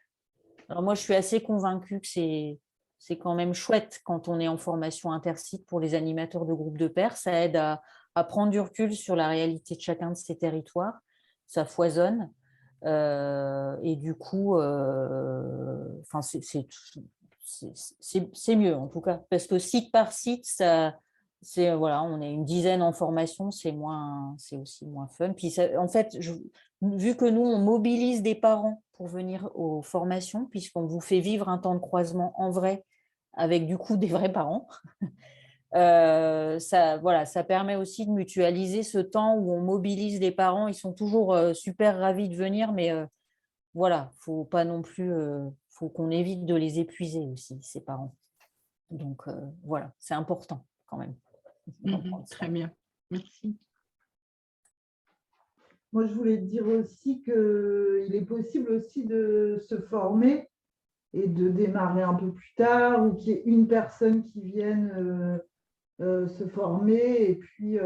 Alors moi, je suis assez convaincue que c'est quand même chouette quand on est en formation intersite pour les animateurs de groupes de pairs. Ça aide à prendre du recul sur la réalité de chacun de ces territoires. Ça foisonne. Et du coup, enfin, c'est mieux en tout cas, parce que site par site, voilà, on est une dizaine en formation, c'est aussi moins fun. Puis en fait, vu que nous, on mobilise des parents pour venir aux formations, puisqu'on vous fait vivre un temps de croisement en vrai, avec du coup des vrais parents, ça permet aussi de mutualiser ce temps où on mobilise les parents. Ils sont toujours super ravis de venir, mais voilà, faut pas non plus, faut qu'on évite de les épuiser aussi, ces parents. Donc voilà, c'est important quand même. Très bien, merci. Moi, je voulais te dire aussi qu'il est possible aussi de se former et de démarrer un peu plus tard, ou qu'il y ait une personne qui vienne se former et puis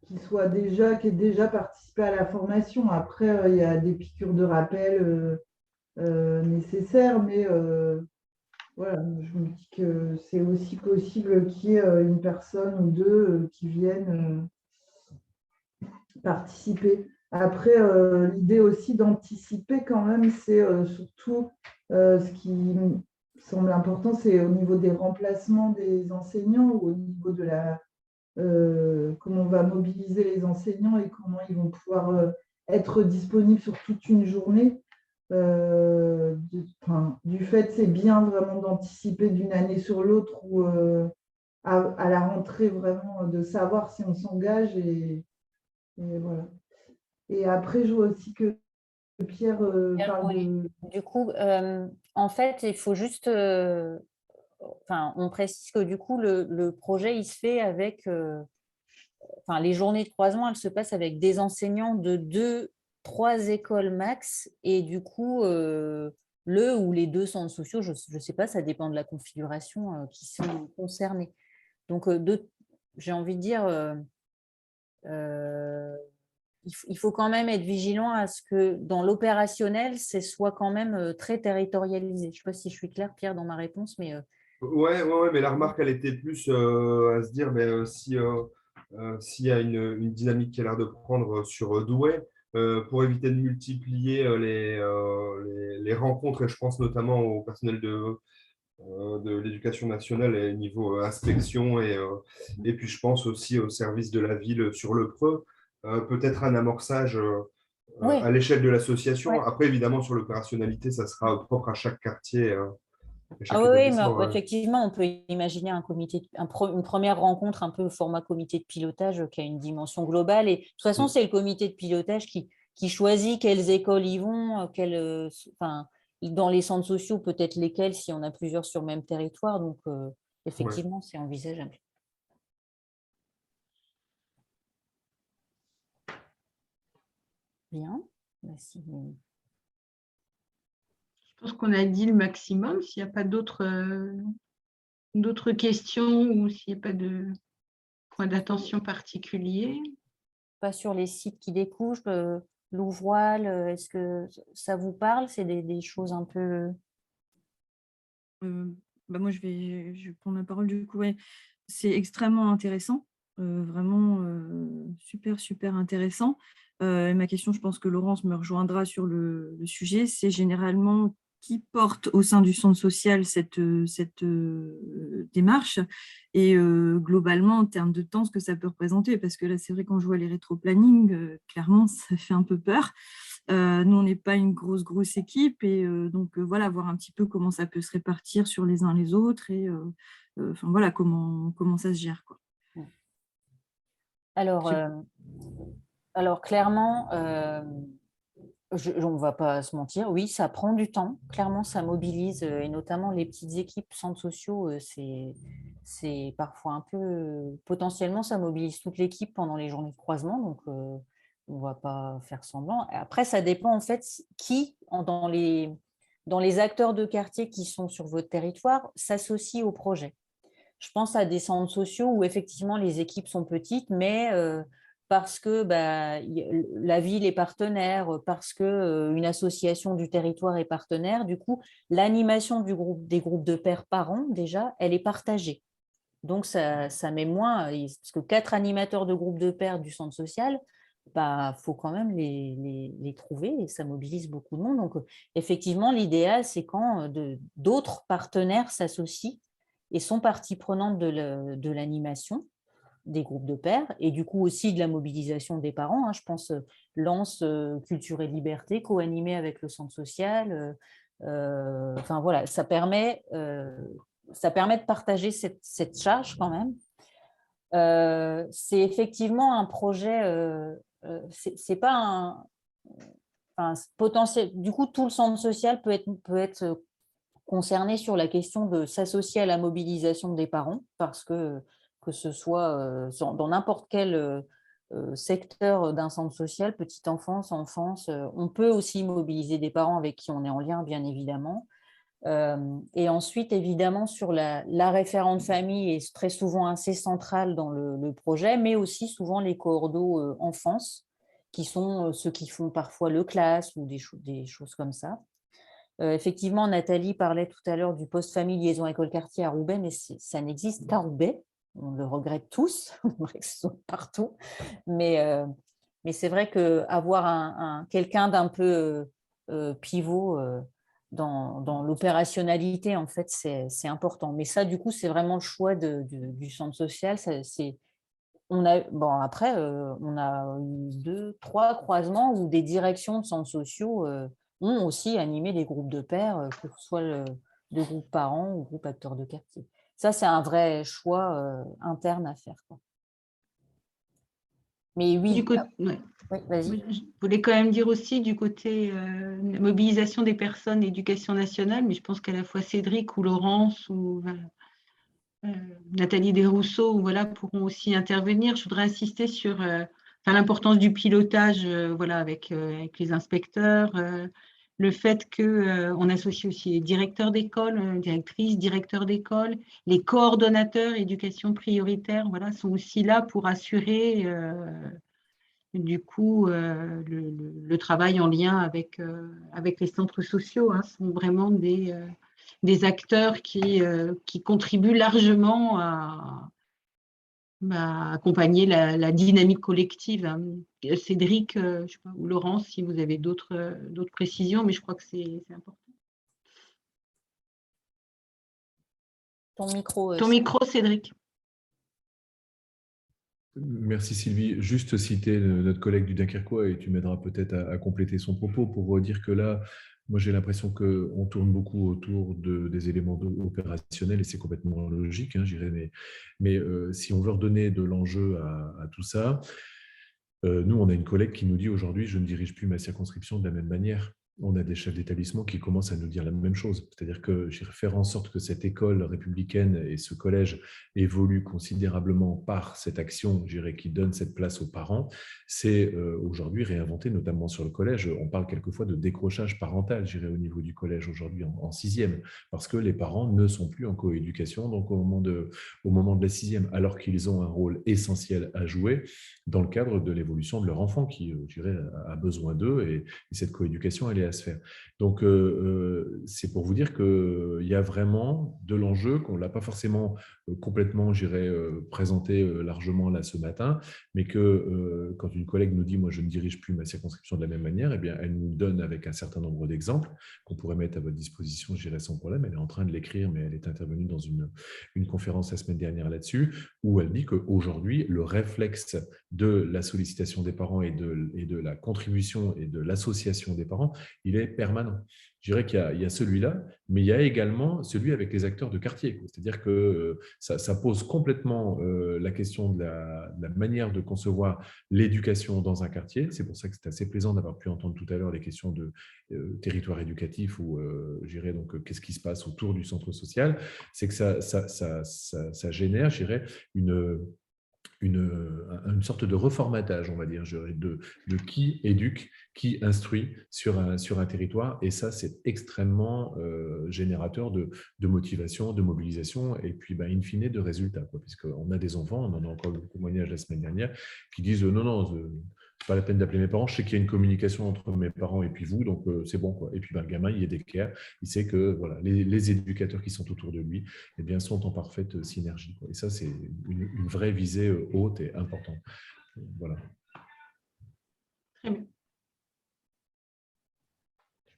qui ait déjà participé à la formation. Après, il y a des piqûres de rappel nécessaires, mais voilà, je me dis que c'est aussi possible qu'il y ait une personne ou deux qui viennent participer. Après, l'idée aussi d'anticiper quand même, c'est surtout ce qui me semble important, c'est au niveau des remplacements des enseignants ou au niveau de comment on va mobiliser les enseignants et comment ils vont pouvoir être disponibles sur toute une journée. Du fait, c'est bien vraiment d'anticiper d'une année sur l'autre ou à la rentrée vraiment de savoir si on s'engage et voilà. Et après, je vois aussi que Pierre parle de… Du coup, en fait, il faut juste… on précise que du coup, le projet, il se fait avec… les journées de croisement, elles se passent avec des enseignants de 2-3 écoles max. Et du coup, le ou les 2 centres sociaux, je ne sais pas, ça dépend de la configuration qui sont concernés. Donc, j'ai envie de dire… il faut quand même être vigilant à ce que dans l'opérationnel, ce soit quand même très territorialisé. Je ne sais pas si je suis claire, Pierre, dans ma réponse, mais… Ouais, mais la remarque, elle était plus à se dire, s'il y a une dynamique qui a l'air de prendre sur Douai, pour éviter de multiplier les rencontres, et je pense notamment au personnel de l'éducation nationale et niveau inspection, et puis je pense aussi au service de la ville sur le Preux, peut-être un amorçage à l'échelle de l'association. Ouais. Après, évidemment, sur l'opérationnalité, ça sera propre à chaque quartier. Ah oui, mais effectivement, on peut imaginer une première rencontre un peu au format comité de pilotage qui a une dimension globale. Et de toute façon, c'est le comité de pilotage qui choisit quelles écoles y vont, dans les centres sociaux, peut-être lesquels, si on a plusieurs sur le même territoire. Donc, effectivement, c'est envisageable. Bien. Merci. Je pense qu'on a dit le maximum. S'il n'y a pas d'autres questions ou s'il n'y a pas de point d'attention particulier. Pas sur les sites qui découvrent, l'ouvroil, est-ce que ça vous parle? C'est des choses un peu… Moi, je vais prendre la parole du coup. Ouais. C'est extrêmement intéressant, vraiment super, super intéressant. Ma question, je pense que Laurence me rejoindra sur le sujet, c'est généralement qui porte au sein du centre social cette démarche et globalement, en termes de temps, ce que ça peut représenter. Parce que là, c'est vrai, quand je vois les rétro-plannings, clairement, ça fait un peu peur. Nous, on n'est pas une grosse équipe et donc voilà, voir un petit peu comment ça peut se répartir sur les uns les autres et enfin voilà, comment ça se gère, quoi. Alors clairement, on ne va pas se mentir, oui, ça prend du temps. Clairement, ça mobilise, et notamment les petites équipes centres sociaux, c'est parfois un peu… potentiellement, ça mobilise toute l'équipe pendant les journées de croisement, donc on ne va pas faire semblant. Après, ça dépend en fait qui, dans les acteurs de quartier qui sont sur votre territoire, s'associe au projet. Je pense à des centres sociaux où effectivement les équipes sont petites, mais parce que la ville est partenaire, parce qu'une association du territoire est partenaire, du coup, l'animation des groupes de pairs par an, déjà, elle est partagée. Donc, ça met moins, parce que 4 animateurs de groupes de pairs du centre social, faut quand même les trouver et ça mobilise beaucoup de monde. Donc, effectivement, l'idéal, c'est quand d'autres partenaires s'associent et sont partie prenante de l'animation des groupes de pairs et du coup aussi de la mobilisation des parents. Je pense Lance, Culture et Liberté, co-animé avec le centre social. Enfin voilà, ça permet de partager cette charge quand même. C'est effectivement un projet, c'est pas un potentiel. Du coup, tout le centre social peut être concerné sur la question de s'associer à la mobilisation des parents, parce que ce soit dans n'importe quel secteur d'un centre social, petite enfance, on peut aussi mobiliser des parents avec qui on est en lien, bien évidemment. Et ensuite, évidemment, sur la référente famille est très souvent assez centrale dans le projet, mais aussi souvent les coordos enfance, qui sont ceux qui font parfois le classe ou des choses comme ça. Effectivement, Nathalie parlait tout à l'heure du post-famille liaison école-quartier à Roubaix, mais ça n'existe qu'à Roubaix. On le regrette tous, on aimerait que ce soit partout. Mais c'est vrai qu'avoir quelqu'un d'un peu pivot dans l'opérationnalité, en fait, c'est important. Mais ça, du coup, c'est vraiment le choix du centre social. Après, on a eu 2-3 croisements où des directions de centres sociaux ont aussi animé des groupes de pairs, que ce soit de groupes parents ou groupes acteurs de quartier. Ça, c'est un vrai choix interne à faire, quoi. Mais oui. Ouais. Oui, vas-y. Je voulais quand même dire aussi du côté mobilisation des personnes, éducation nationale, mais je pense qu'à la fois Cédric ou Laurence ou Nathalie Desrousseaux voilà, pourront aussi intervenir. Je voudrais insister sur l'importance du pilotage voilà, avec les inspecteurs, le fait qu'on associe aussi les directeurs d'école, directrices, directeurs d'école, les coordonnateurs éducation prioritaire voilà, sont aussi là pour assurer du coup le travail en lien avec les centres sociaux. Sont vraiment des acteurs qui contribuent largement à accompagner la dynamique collective. Cédric, je sais pas, ou Laurence, si vous avez d'autres précisions, mais je crois que c'est important. Ton micro, Cédric. Merci Sylvie. Juste citer notre collègue du Dunkerquois et tu m'aideras peut-être à compléter son propos pour dire que là, moi j'ai l'impression qu'on tourne beaucoup autour des éléments opérationnels et c'est complètement logique, je dirais, mais si on veut redonner de l'enjeu à tout ça, nous on a une collègue qui nous dit aujourd'hui je ne dirige plus ma circonscription de la même manière. on a des chefs d'établissement qui commencent à nous dire la même chose. C'est-à-dire que je vais faire en sorte que cette école républicaine et ce collège évoluent considérablement par cette action, je dirais, qui donne cette place aux parents. C'est aujourd'hui réinventé, notamment sur le collège. On parle quelquefois de décrochage parental, je dirais, au niveau du collège aujourd'hui en sixième, parce que les parents ne sont plus en coéducation, donc au moment de la sixième, alors qu'ils ont un rôle essentiel à jouer dans le cadre de l'évolution de leur enfant qui, je dirais, a besoin d'eux et cette coéducation, elle est à se faire. Donc, c'est pour vous dire qu'il y a vraiment de l'enjeu, qu'on ne l'a pas forcément complètement, je dirais, présenté largement là ce matin, mais que quand une collègue nous dit « moi, je ne dirige plus ma circonscription de la même manière », eh bien, elle nous donne avec un certain nombre d'exemples qu'on pourrait mettre à votre disposition, je dirais, sans problème. Elle est en train de l'écrire, mais elle est intervenue dans une conférence la semaine dernière là-dessus, où elle dit qu'aujourd'hui, le réflexe de la sollicitation des parents et de la contribution et de l'association des parents, il est permanent. Je dirais qu'il y a celui-là, mais il y a également celui avec les acteurs de quartier. C'est-à-dire que ça pose complètement la question de la manière de concevoir l'éducation dans un quartier. C'est pour ça que c'est assez plaisant d'avoir pu entendre tout à l'heure les questions de territoire éducatif ou, je dirais, donc, qu'est-ce qui se passe autour du centre social. C'est que ça génère, je dirais, une sorte de reformatage, on va dire, de qui éduque, qui instruit sur un territoire. Et ça, c'est extrêmement générateur de motivation, de mobilisation et puis, in fine, de résultats. Puisqu'on a des enfants, on en a encore le témoignage la semaine dernière, qui disent « non, c'est pas la peine d'appeler mes parents, je sais qu'il y a une communication entre mes parents et puis vous, donc c'est bon, quoi. » Et puis, le gamin, il est d'équerre, il sait que voilà, les éducateurs qui sont autour de lui, eh bien, sont en parfaite synergie, quoi. Et ça, c'est une vraie visée haute et importante. Voilà. Très bien.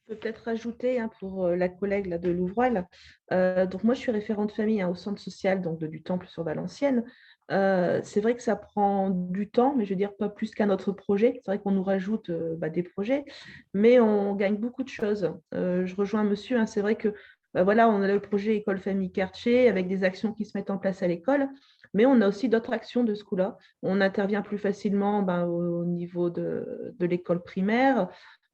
Je peux peut-être rajouter pour la collègue là, de Louvroil. Donc moi, je suis référente famille au centre social donc, du Temple sur Valenciennes. C'est vrai que ça prend du temps, mais je veux dire pas plus qu'un autre projet. C'est vrai qu'on nous rajoute des projets, mais on gagne beaucoup de choses. Je rejoins monsieur, c'est vrai que voilà, on a le projet École Famille Quartier avec des actions qui se mettent en place à l'école, mais on a aussi d'autres actions de ce coup-là. On intervient plus facilement au niveau de l'école primaire.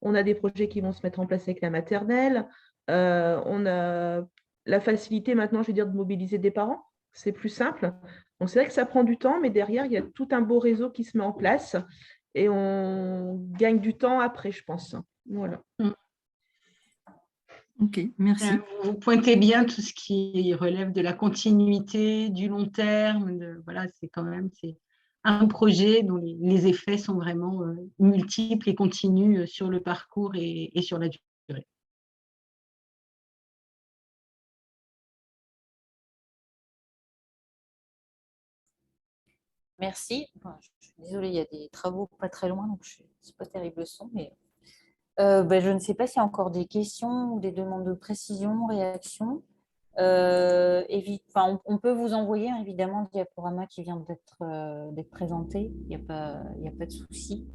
On a des projets qui vont se mettre en place avec la maternelle. On a la facilité maintenant, je veux dire, de mobiliser des parents. C'est plus simple. Donc, c'est vrai que ça prend du temps, mais derrière, il y a tout un beau réseau qui se met en place et on gagne du temps après, je pense. Voilà. Ok, merci. Vous pointez bien tout ce qui relève de la continuité, du long terme. Voilà, c'est quand même un projet dont les effets sont vraiment multiples et continus sur le parcours et sur la durée. Merci. Enfin, je suis désolée, il y a des travaux pas très loin, donc ce n'est pas terrible le son. Mais je ne sais pas s'il y a encore des questions ou des demandes de précision, réactions. On peut vous envoyer évidemment le diaporama qui vient d'être présenté, il n'y a pas de souci.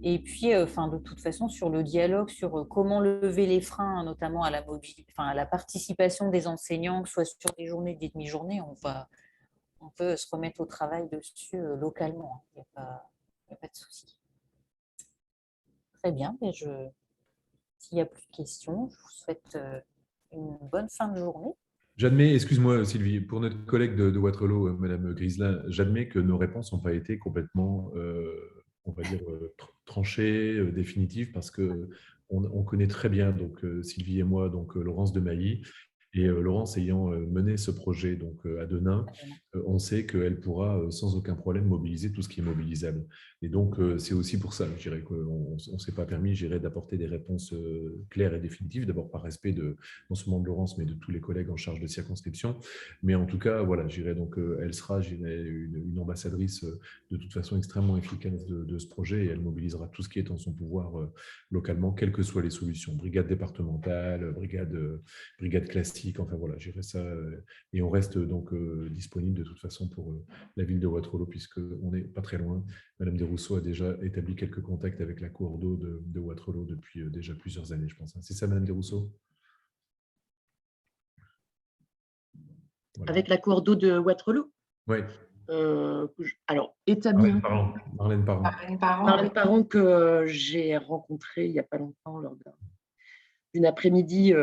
Et puis, de toute façon, sur le dialogue, sur comment lever les freins, notamment à la participation des enseignants, soit sur des journées, des demi-journées, on peut se remettre au travail dessus localement. Il n'y a pas de souci. Très bien. S'il n'y a plus de questions, je vous souhaite une bonne fin de journée. J'admets, excuse-moi Sylvie, pour notre collègue de Waterloo, Madame Griselin, j'admets que nos réponses n'ont pas été complètement, on va dire, tranchées, définitives, parce qu'on connaît très bien, donc, Sylvie et moi, donc, Laurence de Mailly. Et Laurence ayant mené ce projet donc, à Denain, on sait qu'elle pourra sans aucun problème mobiliser tout ce qui est mobilisable. Et donc, c'est aussi pour ça, je dirais qu'on ne s'est pas permis, je dirais, d'apporter des réponses claires et définitives, d'abord par respect non seulement de Laurence, mais de tous les collègues en charge de circonscription. Mais en tout cas, voilà, je dirais donc, elle sera une ambassadrice de toute façon extrêmement efficace de ce projet et elle mobilisera tout ce qui est en son pouvoir localement, quelles que soient les solutions. Brigade départementale, brigade classique, enfin voilà, j'irai ça et on reste donc disponible de toute façon pour la ville de Waterloo puisqu'on n'est pas très loin. Madame Desrousseaux a déjà établi quelques contacts avec la cour d'eau de Waterloo depuis déjà plusieurs années, je pense. C'est ça, Madame Desrousseaux? Voilà. Avec la cour d'eau de Waterloo? Oui. Alors, établi. Marlène Parent. Marlène Parent que j'ai rencontrée il n'y a pas longtemps lors d'une après-midi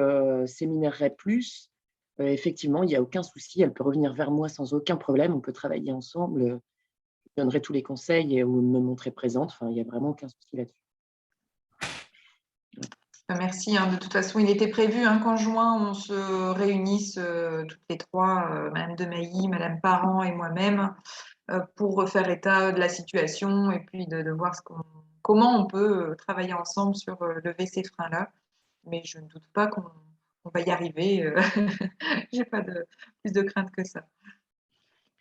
séminaire plus, effectivement, il n'y a aucun souci. Elle peut revenir vers moi sans aucun problème. On peut travailler ensemble. Je donnerai tous les conseils et ou me montrer présente. Enfin, il n'y a vraiment aucun souci là-dessus. Merci. De toute façon, il était prévu qu'en juin, on se réunisse toutes les trois, Madame Demailly, Madame Parent et moi-même, pour refaire état de la situation et puis de voir comment on peut travailler ensemble sur lever ces freins-là. Mais je ne doute pas qu'on va y arriver. Je n'ai pas plus de crainte que ça.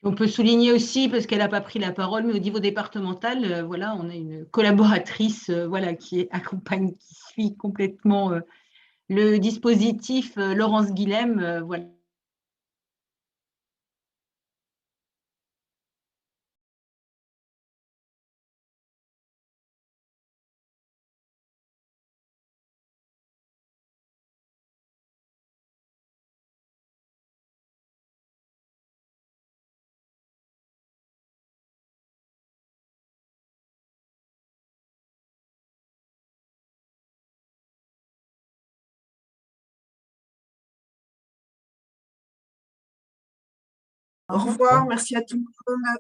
On peut souligner aussi, parce qu'elle n'a pas pris la parole, mais au niveau départemental, voilà, on a une collaboratrice voilà, qui accompagne, qui suit complètement le dispositif, Laurence Guilhem. Voilà. Au revoir, merci à tout le monde.